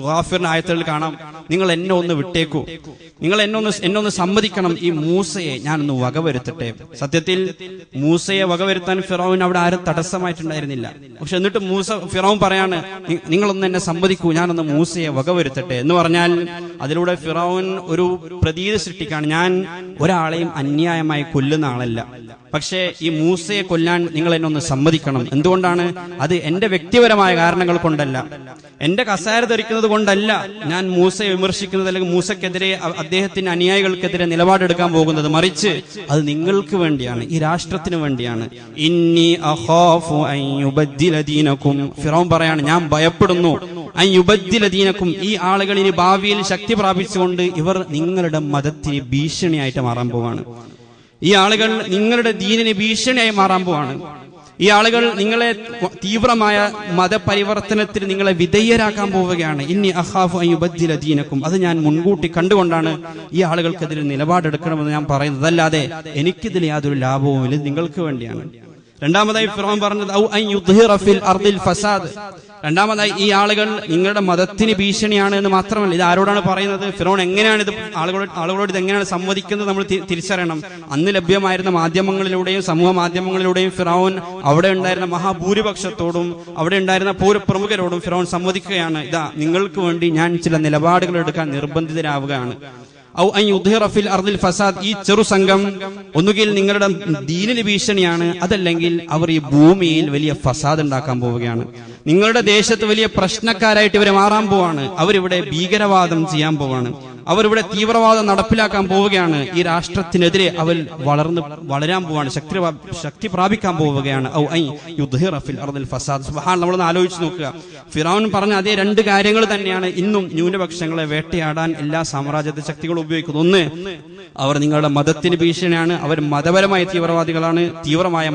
ഗാഫിറിന്റെ ആയത്തിൽ കാണാം, നിങ്ങൾ എന്നെ ഒന്ന് വിട്ടേക്കൂ, നിങ്ങൾ എന്നെ ഒന്ന് സമ്മതിക്കണം, ഈ മൂസയെ ഞാനൊന്ന് വകവരുത്തട്ടെ. സത്യത്തിൽ മൂസയെ വകവരുത്താൻ ഫിറഔൻ അവിടെ ആരും തടസ്സമായിട്ടുണ്ടായിരുന്നില്ല. പക്ഷെ എന്നിട്ട് ഫിറഔൻ പറയാണ്, നിങ്ങളൊന്ന് എന്നെ സമ്മതിക്കൂ, ഞാനൊന്ന് മൂസയെ വകവരുത്തട്ടെ എന്ന് പറഞ്ഞാൽ അതിലൂടെ ഫിറഔൻ ഒരു പ്രതീതി സൃഷ്ടിക്കാണ്, ഞാൻ ഒരാളെയും അന്യായമായി കൊല്ലുന്ന ആളല്ല, പക്ഷേ ഈ മൂസയെ കൊല്ലാൻ നിങ്ങൾ എന്നെ ഒന്ന് സമ്മതിക്കണം. എന്തുകൊണ്ടാണ്? അത് എന്റെ വ്യക്തിപരമായ കാരണങ്ങൾ കൊണ്ടല്ല, എന്റെ കസേര ധരിക്കുന്നത് കൊണ്ടല്ല ഞാൻ മൂസയെ വിമർശിക്കുന്നത്, അല്ലെങ്കിൽ മൂസക്കെതിരെ അദ്ദേഹത്തിന്റെ അനുയായികൾക്കെതിരെ നിലപാടെടുക്കാൻ പോകുന്നത്, മറിച്ച് അത് നിങ്ങൾക്ക് വേണ്ടിയാണ്, ഈ രാഷ്ട്രത്തിന് വേണ്ടിയാണ്. ഇന്നി അഖാഫു അൻ യുബദ്ദില ദീനകും. ഫിറഔൻ പറയാണ്, ഞാൻ ഭയപ്പെടുന്നു, അൻ യുബദ്ദില ദീനകും, ഈ ആളുകൾ ഇനി ഭാവിയിൽ ശക്തി പ്രാപിച്ചുകൊണ്ട് ഇവർ നിങ്ങളുടെ മതത്തിന് ഭീഷണിയായിട്ട് മാറാൻ പോവാണ്, ഈ ആളുകൾ നിങ്ങളുടെ ദീനിന് ഭീഷണിയായി മാറാൻ പോവാണ്, ഈ ആളുകൾ നിങ്ങളെ തീവ്രമായ മതപരിവർത്തനത്തിന് നിങ്ങളെ വിധേയരാക്കാൻ പോവുകയാണ്. ഇന്നി അഖാഫു അൻ യുബദ്ദില ദീനകും. അത് ഞാൻ മുൻകൂട്ടി കണ്ടുകൊണ്ടാണ് ഈ ആളുകൾക്കെതിരെ നിലപാടെടുക്കണമെന്ന് ഞാൻ പറയുന്നത്, അല്ലാതെ എനിക്കിതിൽ യാതൊരു ലാഭവുമില്ല, ഇത് നിങ്ങൾക്ക് വേണ്ടിയാണ്. രണ്ടാമതായി ഫിറഔൻ പറഞ്ഞത് ഔ അൻ യുദ്ഹിറ ഫിൽ അർദിൽ ഫസാദ്. രണ്ടാമതായി ഈ ആളുകൾ നിങ്ങളുടെ മതത്തിന് ഭീഷണിയാണ് എന്ന് മാത്രമല്ല, ഇത് ആരോടാണ് പറയുന്നത്? ഫിറഔൻ എങ്ങനെയാണ് ഇത് ആളുകളോട് ഇത് എങ്ങനെയാണ് സംവദിക്കുന്നത് നമ്മൾ തിരിച്ചറിയണം. അന്ന് ലഭ്യമായിരുന്ന മാധ്യമങ്ങളിലൂടെയും സമൂഹ മാധ്യമങ്ങളിലൂടെയും ഫിറഔൻ അവിടെ ഉണ്ടായിരുന്ന മഹാഭൂരിപക്ഷത്തോടും അവിടെ ഉണ്ടായിരുന്ന പൗരപ്രമുഖരോടും ഫിറഔൻ സംവദിക്കുകയാണ്, ഇതാ നിങ്ങൾക്ക് വേണ്ടി ഞാൻ ചില നിലപാടുകൾ എടുക്കാൻ നിർബന്ധിതരാവുകയാണ്. ഔ അൻ യുദ്ഹിറ ഫിൽ അർദിൽ ഫസാദ്. ഈ ചെറു സംഘം ഒന്നുകിൽ നിങ്ങളുടെ ദീനിന് ഭീഷണിയാണ്, അതല്ലെങ്കിൽ അവർ ഈ ഭൂമിയിൽ വലിയ ഫസാദ് ഉണ്ടാക്കാൻ പോവുകയാണ്, നിങ്ങളുടെ ദേശത്ത് വലിയ പ്രശ്നക്കാരായിട്ട് ഇവരെ മാറാൻ പോവാണ്, അവരിവിടെ ഭീകരവാദം ചെയ്യാൻ പോവാണ്, അവരിവിടെ തീവ്രവാദം നടപ്പിലാക്കാൻ പോവുകയാണ്, ഈ രാഷ്ട്രത്തിനെതിരെ അവർ വളരാൻ പോവാണ്, ശക്തി പ്രാപിക്കാൻ പോവുകയാണ്. ഔ അൻ യുദ്ഹിറ ഫിൽ അർദിൽ ഫസാദ്. സുബ്ഹാൻ, നമ്മളൊന്ന് ആലോചിച്ച് നോക്കുക. ഫിറഔൻ പറഞ്ഞ അതേ രണ്ട് കാര്യങ്ങൾ തന്നെയാണ് ഇന്നും ന്യൂനപക്ഷങ്ങളെ വേട്ടയാടാൻ എല്ലാ സാമ്രാജ്യത്വ ശക്തികളും ഉപയോഗിക്കുന്നത്. ഒന്ന്, അവർ നിങ്ങളുടെ മതത്തിന് ഭീഷണിയാണ്, അവർ മതപരമായ തീവ്രവാദികളാണ്, തീവ്രമായ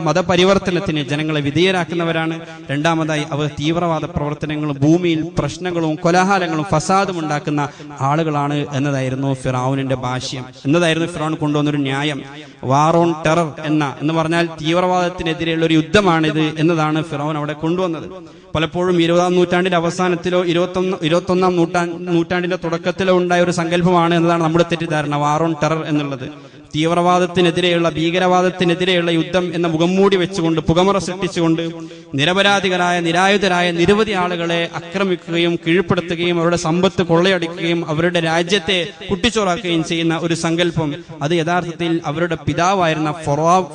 മതപരിവർത്തനത്തിന് ജനങ്ങളെ വിധേയരാക്കുന്നവരാണ്. രണ്ടാമതായി, അവർ തീവ്രവാദ പ്രവർത്തനങ്ങളും ഭൂമിയിൽ പ്രശ്നങ്ങളും കോലാഹലങ്ങളും ഫസാദും ഉണ്ടാക്കുന്ന ആളുകളാണ് എന്നതായിരുന്നു ഫിറഔനിന്റെ ഭാഷ്യം, എന്നതായിരുന്നു ഫിറഔൻ കൊണ്ടുവന്നൊരു ന്യായം. വാർ ഓൺ ടെറർ എന്ന് പറഞ്ഞാൽ തീവ്രവാദത്തിനെതിരെയുള്ള ഒരു യുദ്ധമാണിത് എന്നതാണ് ഫിറഔൻ അവിടെ കൊണ്ടുവന്നത്. പലപ്പോഴും 20-ാം നൂറ്റാണ്ടിന്റെ അവസാനത്തിലോ 21-ാം നൂറ്റാണ്ടിന്റെ തുടക്കത്തിലോ ഉണ്ടായ ഒരു സങ്കല്പമാണ് എന്നതാണ് നമ്മുടെ തെറ്റിദ്ധാരണ, വാർ ഓൺ ടെറർ എന്നുള്ളത്. തീവ്രവാദത്തിനെതിരെയുള്ള ഭീകരവാദത്തിനെതിരെയുള്ള യുദ്ധം എന്ന മുഖംമൂടി വെച്ചുകൊണ്ട് പുകമറ സൃഷ്ടിച്ചുകൊണ്ട് നിരപരാധികളായ നിരായുധരായ നിരവധി ആളുകളെ ആക്രമിക്കുകയും കീഴ്പ്പെടുത്തുകയും അവരുടെ സമ്പത്ത് കൊള്ളയടിക്കുകയും അവരുടെ രാജ്യത്തെ കുട്ടിച്ചോറാക്കുകയും ചെയ്യുന്ന ഒരു സങ്കല്പം, അത് യഥാർത്ഥത്തിൽ അവരുടെ പിതാവായിരുന്ന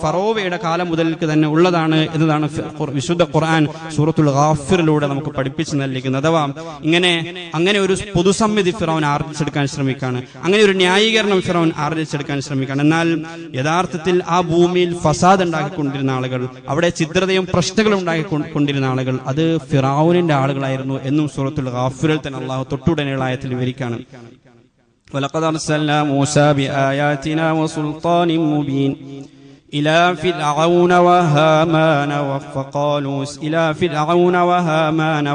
ഫറോവയുടെ കാലം മുതൽക്ക് തന്നെ ഉള്ളതാണ് എന്നതാണ് വിശുദ്ധ ഖുർആൻ സൂറത്തുൽ ഗാഫിറിലൂടെ നമുക്ക് പഠിപ്പിച്ചു നൽകുന്നത്. അഥവാ അങ്ങനെ ഒരു പൊതുസമ്മിതി ഫിറഔൻ ആർജിച്ചെടുക്കാൻ ശ്രമിക്കുകയാണ്, അങ്ങനെ ഒരു ന്യായീകരണം ഫിറഔൻ ആർജിച്ചെടുക്കാൻ ശ്രമിക്കുകയാണ്. എന്നാൽ യഥാർത്ഥത്തിൽ ആ ഭൂമിയിൽ ഫസാദ് ഉണ്ടാക്കിക്കൊണ്ടിരുന്ന ആളുകൾ, അവിടെ ഛിദ്രതയും പ്രശ്നങ്ങളും ഉണ്ടാക്കിക്കൊണ്ടിരുന്ന ആളുകൾ അത് ഫിറഔനിന്റെ ആളുകളായിരുന്നു എന്നും സൂറത്തുൽ ഗാഫിറിൽ തന്നെ അള്ളാഹു തൊട്ടുടനെയുള്ള ആയത്തിൽ വിവരിക്കാണ്. വലഖദ് അർസൽനാ മൂസാ ബിആയാതിനാ വസുൽത്താനിൻ മുബീൻ إلى فرعون وهامان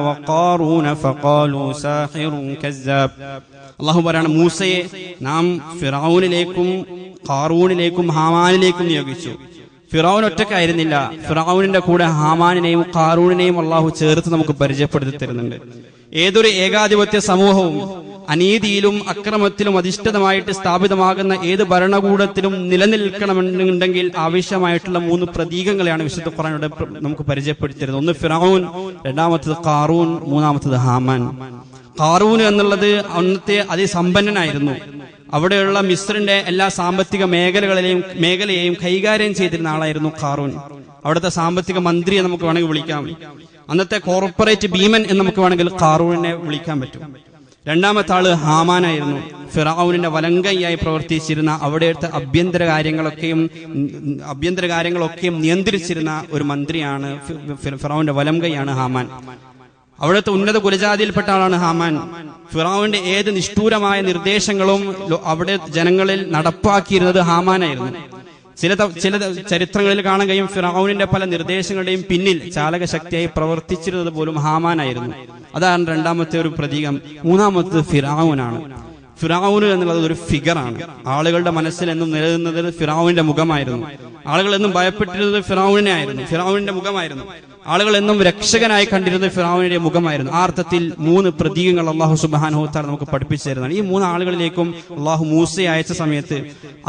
وقارون فقالوا ساحر كذاب. അള്ളാഹു പറയാണ്, മൂസയെ നാം ഫിറഔനിലേക്കും ഖാറൂനിലേക്കും ഹാമാനിലേക്കും നിയോഗിച്ചു. ഫിറഔൻ ഒറ്റക്കായിരുന്നില്ല, ഫിറഔനിന്റെ കൂടെ ഹാമാനിനെയും ഖാറൂനിനെയും അള്ളാഹു ചേർത്ത് നമുക്ക് പരിചയപ്പെടുത്തി തരുന്നുണ്ട്. ഏതൊരു ഏകാധിപത്യ സമൂഹവും അനീതിയിലും അക്രമത്തിലും അധിഷ്ഠിതമായിട്ട് സ്ഥാപിതമാകുന്ന ഏത് ഭരണകൂടത്തിലും നിലനിൽക്കണമെന്നുണ്ടെങ്കിൽ ആവശ്യമായിട്ടുള്ള 3 പ്രതീകങ്ങളെയാണ് വിശുദ്ധ ഖുർആനിലൂടെ നമുക്ക് പരിചയപ്പെടുത്തിയിരുന്നത്. ഒന്ന് ഫിറഔൻ, രണ്ടാമത്തത് ഖാറൂൻ, മൂന്നാമത്തത് ഹാമാൻ. ഖാറൂൻ എന്നുള്ളത് അന്നത്തെ അതിസമ്പന്നനായിരുന്നു. അവിടെയുള്ള മിസ്രിന്റെ എല്ലാ സാമ്പത്തിക മേഖലയെയും കൈകാര്യം ചെയ്തിരുന്ന ആളായിരുന്നു ഖാറൂൻ. അവിടുത്തെ സാമ്പത്തിക മന്ത്രിയെ നമുക്ക് വേണമെങ്കിൽ വിളിക്കാം. അന്നത്തെ കോർപ്പറേറ്റ് ഭീമൻ എന്ന് നമുക്ക് വേണമെങ്കിൽ ഖാറൂനിനെ വിളിക്കാൻ പറ്റും. രണ്ടാമത്തെ ആള് ഹാമാനായിരുന്നു. ഫിറഔനിന്റെ വലങ്കൈയായി പ്രവർത്തിച്ചിരുന്ന, അവിടുത്തെ ആഭ്യന്തര കാര്യങ്ങളൊക്കെയും നിയന്ത്രിച്ചിരുന്ന ഒരു മന്ത്രിയാണ്. ഫിറഔന്റെ വലങ്കൈയാണ് ഹാമാൻ. അവിടുത്തെ ഉന്നത കുലജാതിയിൽപ്പെട്ട ആളാണ് ഹാമാൻ. ഫിറഔന്റെ ഏത് നിഷ്ഠൂരമായ നിർദ്ദേശങ്ങളും അവിടെ ജനങ്ങളിൽ നടപ്പാക്കിയിരുന്നത് ഹാമാനായിരുന്നു. ചില ചരിത്രങ്ങളിൽ കാണാൻ കഴിയും, ഫിറഔനിന്റെ പല നിർദ്ദേശങ്ങളുടെയും പിന്നിൽ ചാലകശക്തിയായി പ്രവർത്തിച്ചിരുന്നത് പോലും ഹാമാനായിരുന്നു. അതാണ് രണ്ടാമത്തെ ഒരു പ്രതീകം. മൂന്നാമത്തെ ഫിറഔനാണ്. ഫിറഔന് എന്നുള്ളത് ഒരു ഫിഗറാണ്. ആളുകളുടെ മനസ്സിൽ എന്നും നിലനിന്നത് ഫിറഔനിന്റെ മുഖമായിരുന്നു. ആളുകൾ എന്നും ഭയപ്പെട്ടിരുന്നത് ഫിറഔനിന്റെ മുഖമായിരുന്നു. ആളുകൾ എന്നും രക്ഷകനായി കണ്ടിരുന്നത് ഫിറഔനിന്റെ മുഖമായിരുന്നു. ആ അർത്ഥത്തിൽ 3 പ്രതീകങ്ങൾ അള്ളാഹു സുബ്ഹാനഹു വ തആല നമുക്ക് പഠിപ്പിച്ചു തരുന്നതാണ്. ഈ 3 ആളുകളിലേക്കും അള്ളാഹു മൂസയെ അയച്ച സമയത്ത്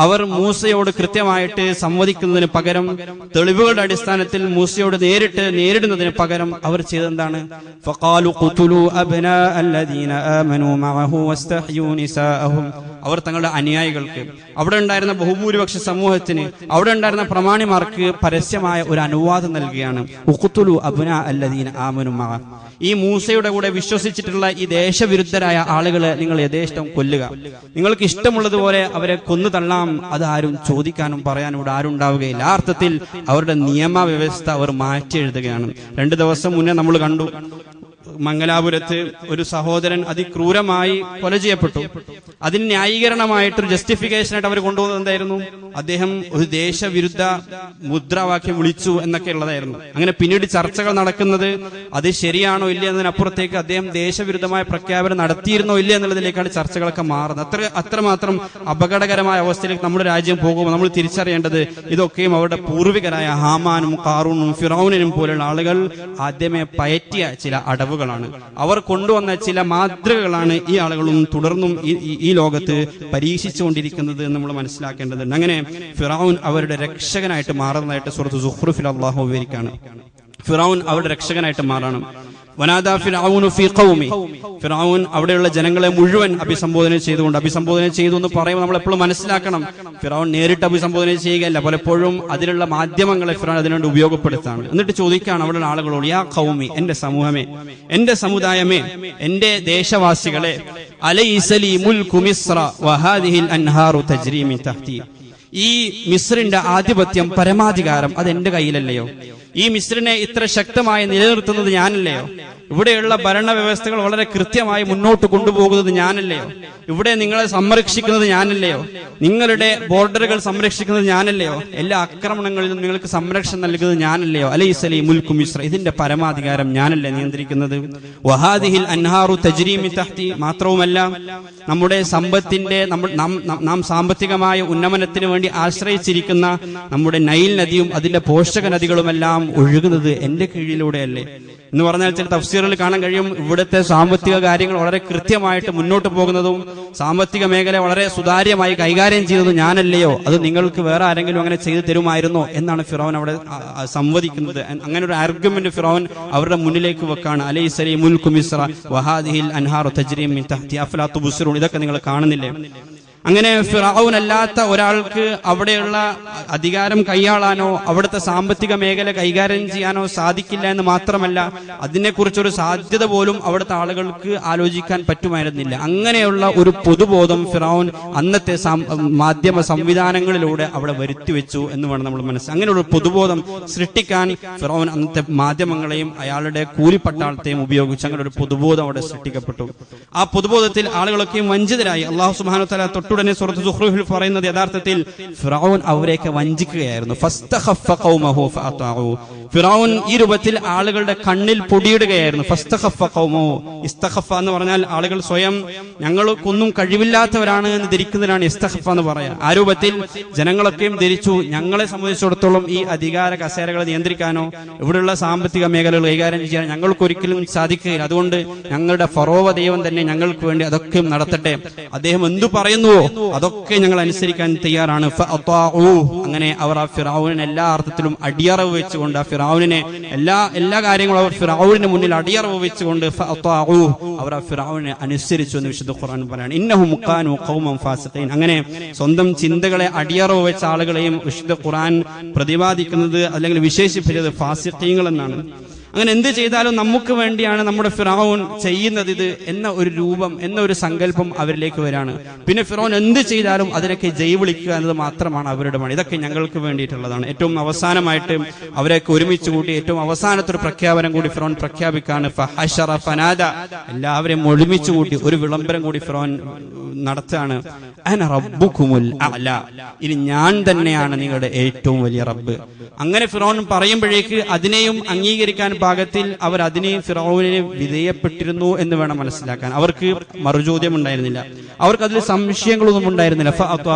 അവർ മൂസയോട് കൃത്യമായിട്ട് സംവദിക്കുന്നതിന് പകരം, തെളിവുകളുടെ അടിസ്ഥാനത്തിൽ മൂസയോട് നേരിടുന്നതിന് പകരം അവർ ചെയ്തെന്താണ്? ഫഖാലു ഖുതുലു അബ്നാ അല്ലദീന ആമനൂ മഅഹു വസ്തഹ്യൂ നിസാഅഹും. അവർ തങ്ങളുടെ അനുയായികൾക്ക്, അവിടെ ഉണ്ടായിരുന്ന ബഹുഭൂരിപക്ഷ സമൂഹത്തിന്, അവിടെ ഉണ്ടായിരുന്ന പ്രമാണിമാർക്ക് പരസ്യമായ ഒരു അനുവാദം നൽകുകയാണ്. ഉഖ്തുലു അബ്നാ അല്ലദീന ആമനൂ മഅഹു. ഈ മൂസയുടെ കൂടെ വിശ്വസിച്ചിട്ടുള്ള ഈ ദേശവിരുദ്ധരായ ആളുകളെ നിങ്ങൾ യഥേഷ്ടം കൊല്ലുക. നിങ്ങൾക്ക് ഇഷ്ടമുള്ളതുപോലെ അവരെ കൊന്നു തള്ളാം. അത് ആരും ചോദിക്കാനും പറയാനും ഇവിടെ ആരും ഉണ്ടാവുകയില്ല. ആ അർത്ഥത്തിൽ അവരുടെ നിയമവ്യവസ്ഥ അവർ മാറ്റി എഴുതുകയാണ്. 2 ദിവസം മുന്നേ നമ്മൾ കണ്ടു, മംഗലാപുരത്ത് ഒരു സഹോദരൻ അതിക്രൂരമായി കൊല ചെയ്യപ്പെട്ടു. അതിന് ന്യായീകരണമായിട്ടൊരു ജസ്റ്റിഫിക്കേഷനായിട്ട് അവർ കൊണ്ടുപോകുന്നത് എന്തായിരുന്നു? അദ്ദേഹം ഒരു ദേശവിരുദ്ധ മുദ്രാവാക്യം വിളിച്ചു എന്നൊക്കെ ഉള്ളതായിരുന്നു. അങ്ങനെ പിന്നീട് ചർച്ചകൾ നടക്കുന്നത് അത് ശരിയാണോ ഇല്ല എന്നതിനപ്പുറത്തേക്ക് അദ്ദേഹം ദേശവിരുദ്ധമായ പ്രഖ്യാപനം നടത്തിയിരുന്നോ ഇല്ല എന്നുള്ളതിലേക്കാണ് ചർച്ചകളൊക്കെ മാറുന്നത്. അത്രമാത്രം അപകടകരമായ അവസ്ഥയിലേക്ക് നമ്മുടെ രാജ്യം പോകുമ്പോൾ നമ്മൾ തിരിച്ചറിയേണ്ടത് ഇതൊക്കെയും അവരുടെ പൂർവികരായ ഹാമാനും ഖാറൂനും ഫിറഔനിനും പോലുള്ള ആളുകൾ ആദ്യമേ പയറ്റിയ ചില അടവുകളാണ്. അവർ കൊണ്ടുവന്ന ചില മാതൃകകളാണ് ഈ ആളുകളും തുടർന്നും ഈ ലോകത്ത് പരീക്ഷിച്ചുകൊണ്ടിരിക്കുന്നത് എന്ന് നമ്മൾ മനസ്സിലാക്കേണ്ടതുണ്ട്. അങ്ങനെ ഫിറഔൻ അവരുടെ രക്ഷകനായിട്ട് മാറുന്നതായിട്ട് സൂറത്ത് സുഖ്റുഫിൽ അല്ലാഹു വിവരിക്കുകയാണ്. ഫിറഔൻ അവരുടെ രക്ഷകനായിട്ട് മാറണം. വനാദാ ഫിറഔനു ഫീ ഖൗമി. ഫിറഔൻ അവിടെയുള്ള ജനങ്ങളെ മുഴുവൻ അഭിസംബോധന ചെയ്തു എന്ന് പറയുമ്പോൾ നമ്മൾ എപ്പോഴും മനസ്സിലാക്കണം, ഫിറഔൻ നേരിട്ട് അഭിസംബോധന ചെയ്യുകയല്ല, പലപ്പോഴും അതിലുള്ള മാധ്യമങ്ങളെ ഫിറഔൻ അതിനുവേണ്ടി ഉപയോഗപ്പെടുത്താണ്. എന്നിട്ട് ചോദിക്കുകയാണ് അവിടെയുള്ള ആളുകളോട്, യാ ഖൗമി, എന്റെ സമൂഹമേ, എന്റെ സമുദായമേ, എന്റെ ദേശവാസികളെ, അലൈസ ലീ മുൽക്കു മിസ്ര വഹാദിഹിൽ അൻഹാറു തജ്രി മിൻ തഹ്തി. ഈ മിസ്രിന്റെ ആധിപത്യം, പരമാധികാരം അത് എന്റെ കയ്യിലല്ലയോ? ഈ മിസ്രിനെ ഇത്ര ശക്തമായി നിലനിർത്തുന്നത് ഞാനല്ലയോ? ഇവിടെയുള്ള ഭരണവ്യവസ്ഥകൾ വളരെ കൃത്യമായി മുന്നോട്ട് കൊണ്ടുപോകുന്നത് ഞാനല്ലയോ? ഇവിടെ നിങ്ങളെ സംരക്ഷിക്കുന്നത് ഞാനല്ലയോ? നിങ്ങളുടെ ബോർഡറുകൾ സംരക്ഷിക്കുന്നത് ഞാനല്ലയോ? എല്ലാ ആക്രമണങ്ങളിലും നിങ്ങൾക്ക് സംരക്ഷണം നൽകുന്നത് ഞാനല്ലയോ? അലൈസ ലീ മുൽക്കു മിസ്ര, ഇതിന്റെ പരമാധികാരം ഞാനല്ലേ നിയന്ത്രിക്കുന്നത്? വഹാദിഹിൽ അൻഹാറു തജ്രി മിൻ തഹ്തി. മാത്രവുമല്ല, നമ്മുടെ സമ്പത്തിന്റെ നാം സാമ്പത്തികമായ ഉന്നമനത്തിന് വേണ്ടി ആശ്രയിച്ചിരിക്കുന്ന നമ്മുടെ നൈൽ നദിയും അതിന്റെ പോഷക നദികളുമെല്ലാം ഒഴുകുന്നത് എന്റെ കീഴിലൂടെയല്ലേ എന്ന് പറഞ്ഞാൽ ചില തഫ്സീറുകളിൽ കാണാൻ കഴിയും, ഇവിടുത്തെ സാമ്പത്തിക കാര്യങ്ങൾ വളരെ കൃത്യമായിട്ട് മുന്നോട്ട് പോകുന്നതും സാമ്പത്തിക മേഖല വളരെ സുതാര്യമായി കൈകാര്യം ചെയ്യുന്നതും ഞാനല്ലയോ? അത് നിങ്ങൾക്ക് വേറെ ആരെങ്കിലും അങ്ങനെ ചെയ്തു തരുമായിരുന്നോ എന്നാണ് ഫിറഔൻ അവിടെ സംവദിക്കുന്നത്. അങ്ങനെ ഒരു ആർഗ്യുമെന്റ് ഫിറഔൻ അവരുടെ മുന്നിലേക്ക് വെക്കാണ്. അലൈസ ലീ മുൽക്കു മിസ്ര വഹാദിഹിൽ അൻഹാറു തജ്രി മിൻ തഹ്തി അഫലാ തുബ്സിറൂൻ. ഇതൊക്കെ നിങ്ങൾ കാണുന്നില്ലേ? അങ്ങനെ ഫിറഔൻ അല്ലാത്ത ഒരാൾക്ക് അവിടെയുള്ള അധികാരം കൈയാളാനോ അവിടുത്തെ സാമ്പത്തിക മേഖല കൈകാര്യം ചെയ്യാനോ സാധിക്കില്ല എന്ന് മാത്രമല്ല, അതിനെക്കുറിച്ചൊരു സാധ്യത പോലും അവിടുത്തെ ആളുകൾക്ക് ആലോചിക്കാൻ പറ്റുമായിരുന്നില്ല. അങ്ങനെയുള്ള ഒരു പൊതുബോധം ഫിറഔൻ അന്നത്തെ മാധ്യമ സംവിധാനങ്ങളിലൂടെ അവിടെ വരുത്തിവെച്ചു എന്ന് വേണം നമ്മൾ മനസ്സിലാക്കാൻ. അങ്ങനെയുള്ള ഒരു പൊതുബോധം സൃഷ്ടിക്കാൻ ഫിറഔൻ അന്നത്തെ മാധ്യമങ്ങളെയും അയാളുടെ കൂലിപ്പട്ടാളത്തെയും ഉപയോഗിച്ച് അങ്ങനെ ഒരു പൊതുബോധം അവിടെ സൃഷ്ടിക്കപ്പെട്ടു. ആ പൊതുബോധത്തിൽ ആളുകളൊക്കെയും വഞ്ചിതരായി. അല്ലാഹു സുബ്ഹാനഹു വ തആല തൊട്ടുടനെ സൂറത്ത് സുഖ്റൂഫിൽ പറയുന്നത് യഥാർത്ഥത്തിൽ ഫിറഔൻ അവരെയൊക്കെ വഞ്ചിക്കുകയായിരുന്നു. ഫസ്തഖഫ ഖൗമഹു ഫഅതാഉ. ഫിറഔൻ ഈ രൂപത്തിൽ ആളുകളുടെ കണ്ണിൽ പൊടിയിടുകയായിരുന്നു. ഫസ്തഖഫ ഖൗമഹു. ഇസ്തഖഫ എന്ന് പറഞ്ഞാൽ ആളുകൾ സ്വയം ഞങ്ങൾക്കൊന്നും കഴിവില്ലാത്തവരാണ് എന്ന് ധരിക്കുന്നതിനാണ് ഇസ്തഖഫ എന്ന് പറയാ. ആ രൂപത്തിൽ ജനങ്ങളൊക്കെയും ധരിച്ചു ഞങ്ങളെ സംബന്ധിച്ചിടത്തോളം ഈ അധികാര കസേരകളെ നിയന്ത്രിക്കാനോ ഇവിടെയുള്ള സാമ്പത്തിക മേഖലകൾ കൈകാര്യം ചെയ്യാൻ ഞങ്ങൾക്കൊരിക്കലും സാധിക്കുകയില്ല. അതുകൊണ്ട് ഞങ്ങളുടെ ഫറോവ ദൈവം തന്നെ ഞങ്ങൾക്ക് വേണ്ടി അതൊക്കെ നടത്തട്ടെ, അദ്ദേഹം എന്തു പറയുന്നുവോ അതൊക്കെ ഞങ്ങൾ അനുസരിക്കാൻ തയ്യാറാണ്. അങ്ങനെ അവർ ആ ഫിറഔനിനെ എല്ലാ അർത്ഥത്തിലും അടിയറവ് വെച്ചുകൊണ്ട്, ആ ഫിറഔനിനെ എല്ലാ കാര്യങ്ങളും അവർ ഫിറഔനിന് മുന്നിൽ അടിയറവ് വെച്ചുകൊണ്ട് അവർ ആ ഫിറഔനെ അനുസരിച്ചു എന്ന് വിശുദ്ധ ഖുർആൻ പറയാണ്. ഇന്നഹും കാനൂ ഖൗമൻ ഫാസിഖീൻ. അങ്ങനെ സ്വന്തം ചിന്തകളെ അടിയറവ് വെച്ച ആളുകളെയും വിശുദ്ധ ഖുർആൻ പ്രതിപാദിക്കുന്നത് അല്ലെങ്കിൽ വിശേഷിപ്പിച്ചത് ഫാസിഖീങ്ങൾ എന്നാണ്. അങ്ങനെ എന്ത് ചെയ്താലും നമുക്ക് വേണ്ടിയാണ് നമ്മുടെ ഫിറഔൻ ചെയ്യുന്നത് ഇത് എന്ന ഒരു രൂപം, എന്ന ഒരു സങ്കല്പം അവരിലേക്ക് വരാണ്. പിന്നെ ഫിറഔൻ എന്ത് ചെയ്താലും അതിനൊക്കെ ജയ് വിളിക്കുക എന്നത് മാത്രമാണ് അവരുടെ പണി. ഇതൊക്കെ ഞങ്ങൾക്ക് വേണ്ടിയിട്ടുള്ളതാണ്. ഏറ്റവും അവസാനമായിട്ട് അവരെയൊക്കെ ഒരുമിച്ച് കൂട്ടി ഏറ്റവും അവസാനത്തൊരു പ്രഖ്യാപനം കൂടി ഫിറഔൻ പ്രഖ്യാപിക്കാണ്. ഫഹശറ ഫനാദ. എല്ലാവരെയും ഒരുമിച്ച് കൂട്ടി ഒരു വിളംബരം കൂടി ഫിറഔൻ നടത്തുകയാണ്. അന റബ്ബുകുമുൽ അഅല. ഇനി ഞാൻ തന്നെയാണ് നിങ്ങളുടെ ഏറ്റവും വലിയ റബ്ബ്. അങ്ങനെ ഫിറഔൻ പറയുമ്പോഴേക്ക് അതിനെയും അംഗീകരിക്കാൻ ഭാഗത്തിൽ അവർ അതിനെ ഫിറഔനിനെ വിധേയപ്പെട്ടിരുന്നു എന്ന് വേണം മനസ്സിലാക്കാൻ. അവർക്ക് മറുചോദ്യം ഉണ്ടായിരുന്നില്ല, അവർക്ക് അതിൽ സംശയങ്ങളൊന്നും ഉണ്ടായിരുന്നില്ല.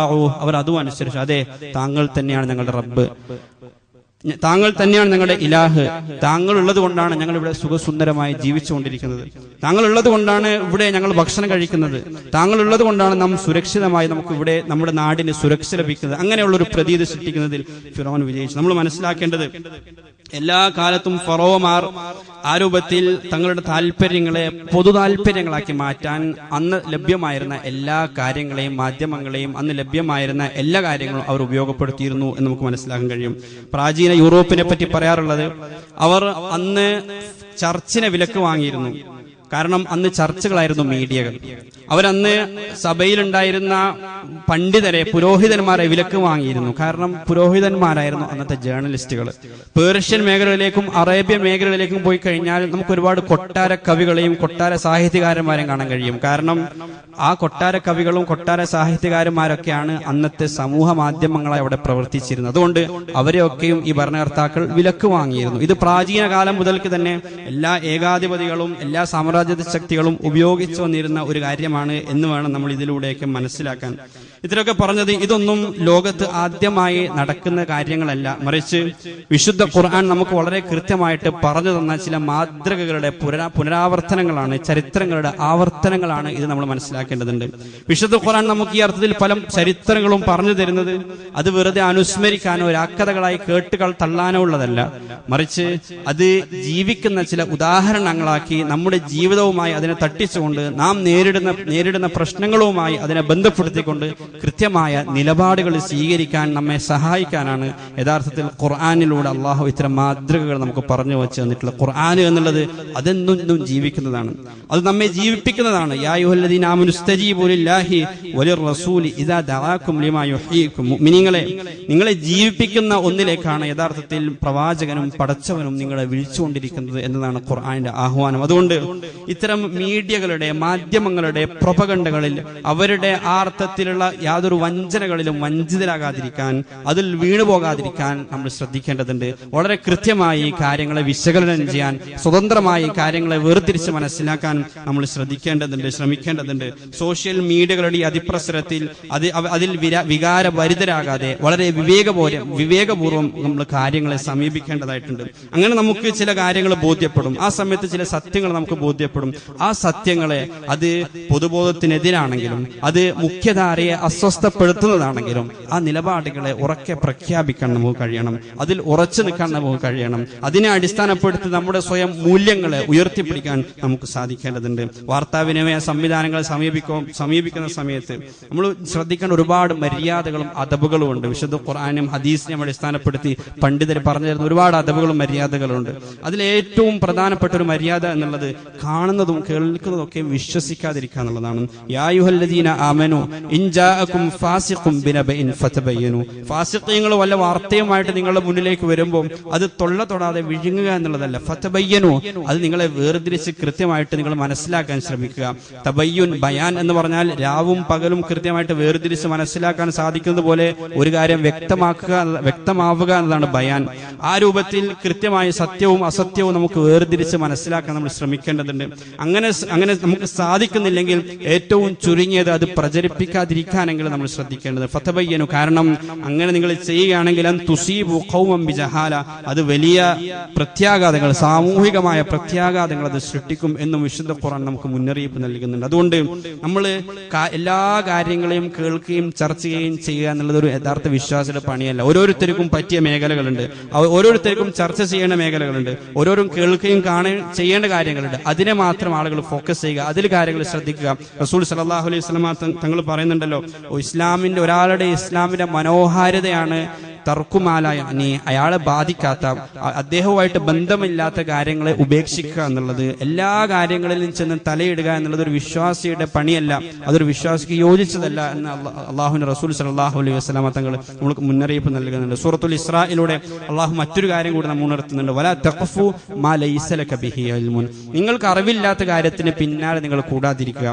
അവർ അതും അനുസരിച്ചു. അതെ, താങ്കൾ തന്നെയാണ് ഞങ്ങളുടെ റബ്ബ്, താങ്കൾ തന്നെയാണ് ഞങ്ങളുടെ ഇലാഹ്, താങ്കൾ ഉള്ളത് കൊണ്ടാണ് ഞങ്ങൾ ഇവിടെ സുഖസുന്ദരമായി ജീവിച്ചുകൊണ്ടിരിക്കുന്നത്, താങ്കൾ ഉള്ളത് കൊണ്ടാണ് ഇവിടെ ഞങ്ങൾ ഭക്ഷണം കഴിക്കുന്നത്, താങ്കൾ ഉള്ളത് കൊണ്ടാണ് നാം സുരക്ഷിതമായി നമുക്ക് ഇവിടെ നമ്മുടെ നാടിന് സുരക്ഷ ലഭിക്കുന്നത്. അങ്ങനെയുള്ളൊരു പ്രതീതി സൃഷ്ടിക്കുന്നതിൽ ഫിറഔൻ വിജയിച്ചു. നമ്മൾ മനസ്സിലാക്കേണ്ടത് എല്ലാ കാലത്തും ഫറോവമാർ ആ രൂപത്തിൽ തങ്ങളുടെ താല്പര്യങ്ങളെ പൊതു താല്പര്യങ്ങളാക്കി മാറ്റാൻ അന്ന് ലഭ്യമായിരുന്ന എല്ലാ കാര്യങ്ങളെയും മാധ്യമങ്ങളെയും അന്ന് ലഭ്യമായിരുന്ന എല്ലാ കാര്യങ്ങളും അവർ ഉപയോഗപ്പെടുത്തിയിരുന്നു എന്ന് നമുക്ക് മനസ്സിലാക്കാൻ കഴിയും. പ്രാചീന യൂറോപ്പിനെ പറ്റി പറയാറുള്ളത്, അവർ അന്ന് ചർച്ചിനെ വിലക്ക് വാങ്ങിയിരുന്നു. കാരണം അന്ന് ചർച്ചകളായിരുന്നു മീഡിയകൾ. അവരന്ന് സഭയിലുണ്ടായിരുന്ന പണ്ഡിതരെ, പുരോഹിതന്മാരെ വിലക്ക് വാങ്ങിയിരുന്നു. കാരണം പുരോഹിതന്മാരായിരുന്നു അന്നത്തെ ജേർണലിസ്റ്റുകൾ. പേർഷ്യൻ മേഖലകളിലേക്കും അറേബ്യൻ മേഖലകളിലേക്കും പോയി കഴിഞ്ഞാൽ നമുക്ക് ഒരുപാട് കൊട്ടാര കവികളെയും കൊട്ടാര സാഹിത്യകാരന്മാരെയും കാണാൻ കഴിയും. കാരണം ആ കൊട്ടാര കവികളും കൊട്ടാര സാഹിത്യകാരന്മാരൊക്കെയാണ് അന്നത്തെ സമൂഹ മാധ്യമങ്ങളായി അവിടെ പ്രവർത്തിച്ചിരുന്നത്. അതുകൊണ്ട് അവരെയൊക്കെയും ഈ ഭരണകർത്താക്കൾ വിലക്ക് വാങ്ങിയിരുന്നു. ഇത് പ്രാചീന കാലം മുതൽക്ക് തന്നെ എല്ലാ ഏകാധിപതികളും എല്ലാ സാമ്രാജ്യ ശക്തികളും ഉപയോഗിച്ചു വന്നിരുന്ന ഒരു കാര്യമാണ് എന്ന് വേണം നമ്മൾ ഇതിലൂടെയൊക്കെ മനസ്സിലാക്കാൻ. ഇതിലൊക്കെ പറഞ്ഞത് ഇതൊന്നും ലോകത്ത് ആദ്യമായി നടക്കുന്ന കാര്യങ്ങളല്ല, മറിച്ച് വിശുദ്ധ ഖുർആൻ നമുക്ക് വളരെ കൃത്യമായിട്ട് പറഞ്ഞു തന്ന ചില മാതൃകകളുടെ പുനരാവർത്തനങ്ങളാണ്, ചരിത്രങ്ങളുടെ ആവർത്തനങ്ങളാണ് ഇത് നമ്മൾ മനസ്സിലാക്കേണ്ടതുണ്ട്. വിശുദ്ധ ഖുർആൻ നമുക്ക് ഈ അർത്ഥത്തിൽ പല ചരിത്രങ്ങളും പറഞ്ഞു തരുന്നത് അത് വെറുതെ അനുസ്മരിക്കാനോ രാക്കഥകളായി കേട്ടുകൾ തള്ളാനോ ഉള്ളതല്ല, മറിച്ച് അത് ജീവിക്കുന്ന ചില ഉദാഹരണങ്ങളാക്കി നമ്മുടെ ജീവിതവുമായി അതിനെ തട്ടിച്ചുകൊണ്ട് നാം നേരിടുന്ന പ്രശ്നങ്ങളുമായി അതിനെ ബന്ധപ്പെടുത്തിക്കൊണ്ട് കൃത്യമായ നിലപാടുകൾ സ്വീകരിക്കാൻ നമ്മെ സഹായിക്കാനാണ് യഥാർത്ഥത്തിൽ ഖുർആനിലൂടെ അള്ളാഹു ഇത്തരം മാതൃകകൾ നമുക്ക് പറഞ്ഞു വെച്ച് തന്നിട്ടുള്ളത്. ഖുർആൻ എന്നുള്ളത് അതെന്നും ജീവിക്കുന്നതാണ്, അത് നമ്മെ ജീവിപ്പിക്കുന്നതാണ്. യാ അയ്യുഹല്ലദീന ആമനൂ ഇസ്തജീബൂ ലില്ലാഹി വലിർറസൂലി ഇദാ ദഅാകും ലിമാ യുഹ്യീകും. മുഅ്മിനീങ്ങളെ, നിങ്ങളെ ജീവിപ്പിക്കുന്ന ഒന്നിലേക്കാണ് യഥാർത്ഥത്തിൽ പ്രവാചകനും പടച്ചവനും നിങ്ങളെ വിളിച്ചുകൊണ്ടിരിക്കുന്നത് എന്നതാണ് ഖുർആനിന്റെ ആഹ്വാനം. അതുകൊണ്ട് ഇത്തരം മീഡിയകളുടെ മാധ്യമങ്ങളുടെ പ്രൊപഗണ്ടകളിൽ അവരുടെ ആ അർത്ഥത്തിലുള്ള യാതൊരു വഞ്ചനകളിലും വഞ്ചിതരാകാതിരിക്കാൻ, അതിൽ വീണുപോകാതിരിക്കാൻ നമ്മൾ ശ്രദ്ധിക്കേണ്ടതുണ്ട്. വളരെ കൃത്യമായി കാര്യങ്ങളെ വിശകലനം ചെയ്യാൻ, സ്വതന്ത്രമായി കാര്യങ്ങളെ വേർതിരിച്ച് മനസ്സിലാക്കാൻ നമ്മൾ ശ്രമിക്കേണ്ടതുണ്ട്. സോഷ്യൽ മീഡിയകളുടെ ഈ അതിപ്രസരത്തിൽ അതിൽ വികാരഭരിതരാകാതെ വളരെ വിവേകപൂർവ്വം നമ്മൾ കാര്യങ്ങളെ സമീപിക്കേണ്ടതായിട്ടുണ്ട്. അങ്ങനെ നമുക്ക് ചില കാര്യങ്ങൾ ബോധ്യപ്പെടും, ആ സമയത്ത് ചില സത്യങ്ങൾ നമുക്ക് ബോധ്യപ്പെടും. ബോധ്യപ്പെടും. ആ സത്യങ്ങളെ അത് പൊതുബോധത്തിനെതിരാണെങ്കിലും അത് മുഖ്യധാരയെ അസ്വസ്ഥപ്പെടുത്തുന്നതാണെങ്കിലും ആ നിലപാടുകളെ ഉറക്കെ പ്രഖ്യാപിക്കാൻ നമുക്ക് കഴിയണം. അതിൽ ഉറച്ചു നിൽക്കാൻ നമുക്ക് കഴിയണം. അതിനെ അടിസ്ഥാനപ്പെടുത്തി നമ്മുടെ സ്വയം മൂല്യങ്ങളെ ഉയർത്തിപ്പിടിക്കാൻ നമുക്ക് സാധിക്കേണ്ടതുണ്ട്. വാർത്താവിനിമയ സംവിധാനങ്ങളെ സമീപിക്കുന്ന സമയത്ത് നമ്മൾ ശ്രദ്ധിക്കേണ്ട ഒരുപാട് മര്യാദകളും അദബുകളും ഉണ്ട്. വിശുദ്ധ ഖുർആനും ഹദീസിനെയും അടിസ്ഥാനപ്പെടുത്തി പണ്ഡിതർ പറഞ്ഞു തരുന്ന ഒരുപാട് അദബുകളും മര്യാദകളുണ്ട്. അതിലേറ്റവും പ്രധാനപ്പെട്ട ഒരു മര്യാദ എന്നുള്ളത് കാണുന്നതും കേൾക്കുന്നതും ഒക്കെ വിശ്വസിക്കാതിരിക്കുക എന്നുള്ളതാണ്. യാ അയ്യുഹല്ലദീന ആമനൂ ഇൻ ജാഅകും ഫാസിഖുൻ ബിനബഇൻ ഫതബയ്യനു. ഫാസിഖീങ്ങൾ വല്ല വാർത്തയുമായിട്ട് നിങ്ങളുടെ മുന്നിലേക്ക് വരുമ്പോൾ അത് തൊടാതെ വിഴുങ്ങുക എന്നുള്ളതല്ല. ഫതബയ്യനു, അത് നിങ്ങളെ വേർതിരിച്ച് കൃത്യമായിട്ട് നിങ്ങൾ മനസ്സിലാക്കാൻ ശ്രമിക്കുക. തബയ്യുൻ, ബയാൻ എന്ന് പറഞ്ഞാൽ രാവും പകലും കൃത്യമായിട്ട് വേർതിരിച്ച് മനസ്സിലാക്കാൻ സാധിക്കുന്നത് പോലെ ഒരു കാര്യം വ്യക്തമാവുക എന്നതാണ് ബയാൻ. ആ രൂപത്തിൽ കൃത്യമായി സത്യവും അസത്യവും നമുക്ക് വേർതിരിച്ച് മനസ്സിലാക്കാൻ നമ്മൾ ശ്രമിക്കേണ്ടതുണ്ട്. അങ്ങനെ നമുക്ക് സാധിക്കുന്നില്ലെങ്കിൽ ഏറ്റവും ചുരുങ്ങിയത് അത് പ്രചരിപ്പിക്കാതിരിക്കാനെങ്കിലും നമ്മൾ ശ്രദ്ധിക്കേണ്ടത്. ഫതബയ്യനു, കാരണം അങ്ങനെ നിങ്ങൾ ചെയ്യുകയാണെങ്കിൽ തുസീബു ഖൗമൻ ബിജഹാല, അത് വലിയ പ്രത്യാഘാതങ്ങൾ, സാമൂഹികമായ പ്രത്യാഘാതങ്ങൾ അത് സൃഷ്ടിക്കും എന്നും വിശുദ്ധ ഖുർആൻ നമുക്ക് മുന്നറിയിപ്പ് നൽകുന്നുണ്ട്. അതുകൊണ്ട് നമ്മൾ എല്ലാ കാര്യങ്ങളെയും കേൾക്കുകയും ചർച്ച ചെയ്യുകയും ചെയ്യുക എന്നുള്ളത് ഒരു യഥാർത്ഥ വിശ്വാസിയുടെ പണിയല്ല. ഓരോരുത്തർക്കും പറ്റിയ മേഖലകളുണ്ട്, ഓരോരുത്തർക്കും ചർച്ച ചെയ്യേണ്ട മേഖലകളുണ്ട്, ഓരോരും കേൾക്കുകയും ചെയ്യേണ്ട കാര്യങ്ങളുണ്ട്. അതിനെ മാത്രം ആളുകൾ ഫോക്കസ് ചെയ്യുക, അതിൽ കാര്യങ്ങൾ ശ്രദ്ധിക്കുക. റസൂൽ സല്ലല്ലാഹു അലൈഹി വസല്ലം തങ്ങൾ പറയുന്നുണ്ടല്ലോ, ഒരാളുടെ ഇസ്ലാമിന്റെ മനോഹാരിതയാണ് തർക്കുമാലായ, അയാളെ ബാധിക്കാത്ത, അദ്ദേഹവുമായിട്ട് ബന്ധമില്ലാത്ത കാര്യങ്ങളെ ഉപേക്ഷിക്കുക എന്നുള്ളത്. എല്ലാ കാര്യങ്ങളിലും ചെന്ന് തലയിടുക എന്നുള്ളത് ഒരു വിശ്വാസിയുടെ പണിയല്ല, അതൊരു വിശ്വാസിക്ക് യോജിച്ചതല്ല എന്ന് അള്ളാഹുവിന്റെ റസൂൽ സല്ലല്ലാഹു അലൈഹി വസല്ലം തങ്ങൾ നമുക്ക് മുന്നറിയിപ്പ് നൽകുന്നുണ്ട്. സൂറത്തുൽ ഇസ്രായിലൂടെ അള്ളാഹു മറ്റൊരു കാര്യം കൂടി നമ്മൾ ഉണർത്തുന്നുണ്ട്. വലാ തഖഫു മാ ലൈസ ലക ബിഹി ഇൽമുൻ. നിങ്ങൾക്ക് അറിവില്ലാത്ത കാര്യത്തിന് പിന്നാലെ നിങ്ങൾ കൂടാതിരിക്കുക.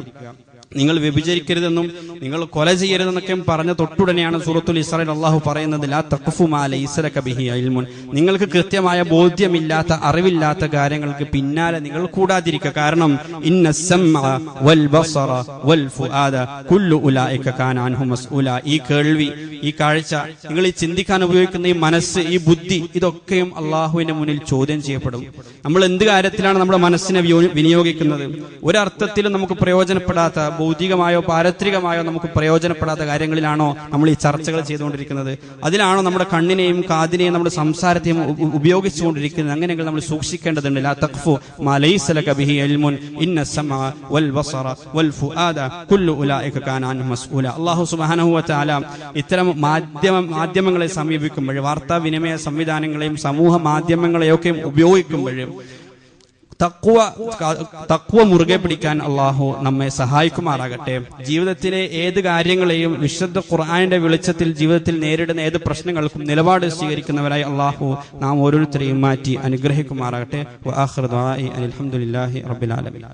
നിങ്ങൾ വ്യഭിചരിക്കരുതെന്നും നിങ്ങൾ കൊല ചെയ്യരുതെന്നൊക്കെ പറഞ്ഞ തൊട്ടുടനെയാണ് സൂറത്തുൽ ഇസ്രായിൽ അള്ളാഹു പറയുന്നത്, ലാ തഖഫു മാ ലൈസ ലക ബിഹി ഇൽമുൻ. നിങ്ങൾക്ക് കൃത്യമായ ബോധ്യമില്ലാത്ത, അറിവില്ലാത്ത കാര്യങ്ങൾക്ക് പിന്നാലെ നിങ്ങൾ കൂടാതിരിക്കുക. കാരണം ഇന്ന സമഅ വൽ ബസറ വൽ ഫുആദ കുല്ലു ഉലൈക കാന അൻഹു മസ്ഊല. ഈ കേൾവി, ഈ കാഴ്ച, നിങ്ങൾ ഈ ചിന്തിക്കാൻ ഉപയോഗിക്കുന്ന ഈ മനസ്സ്, ഈ ബുദ്ധി, ഇതൊക്കെയും അള്ളാഹുവിന്റെ മുന്നിൽ ചോദ്യം ചെയ്യപ്പെടും. നമ്മൾ എന്ത് കാര്യത്തിലാണ് നമ്മുടെ മനസ്സിനെ വിനിയോഗിക്കുന്നത്? ഒരർത്ഥത്തിലും നമുക്ക് പ്രയോജനപ്പെടാത്ത, ഭൗതികമായോ പാരത്രികമായോ നമുക്ക് പ്രയോജനപ്പെടാത്ത കാര്യങ്ങളിലാണോ നമ്മൾ ഈ ചർച്ചകൾ ചെയ്തുകൊണ്ടിരിക്കുന്നത്? അതിലാണോ നമ്മുടെ കണ്ണിനെയും കാതിനെയും നമ്മുടെ സംസാരത്തെയും ഉപയോഗിച്ചുകൊണ്ടിരിക്കുന്നത്? അങ്ങനെയെങ്കിൽ നമ്മൾ സൂക്ഷിക്കേണ്ടതുണ്ട്. ലാ തഖ്ഫു മാ ലൈസ ലക ബിഹി ഇൽമുൻ ഇന്ന സമഅ വൽ ബസറ വൽ ഫുആദ കുല്ലു ഉലൈക കാന അൻഹു മസ്ഊല. അല്ലാഹു സുബ്ഹാനഹു വ തആല ഇത്തരം മാധ്യമങ്ങളെ സമീപിക്കുമ്പോൾ, വാർത്താവിനിമയ സംവിധാനങ്ങളെയും സമൂഹ മാധ്യമങ്ങളെയൊക്കെ ഉപയോഗിക്കുമ്പോൾ തഖ്വ മുറുകെ പിടിക്കാൻ അള്ളാഹു നമ്മെ സഹായിക്കുമാറാകട്ടെ. ജീവിതത്തിലെ ഏത് കാര്യങ്ങളെയും വിശുദ്ധ ഖുർആനിന്റെ വെളിച്ചത്തിൽ ജീവിതത്തിൽ നേരിടുന്ന ഏത് പ്രശ്നങ്ങൾക്കും നിലപാട് സ്വീകരിക്കുന്നവരായി അള്ളാഹു നാം ഓരോരുത്തരെയും മാറ്റി അനുഗ്രഹിക്കുമാറാകട്ടെ. വആഖിറു ദുആഇ അൽഹംദുലില്ലാഹി റബ്ബിൽ ആലമീൻ.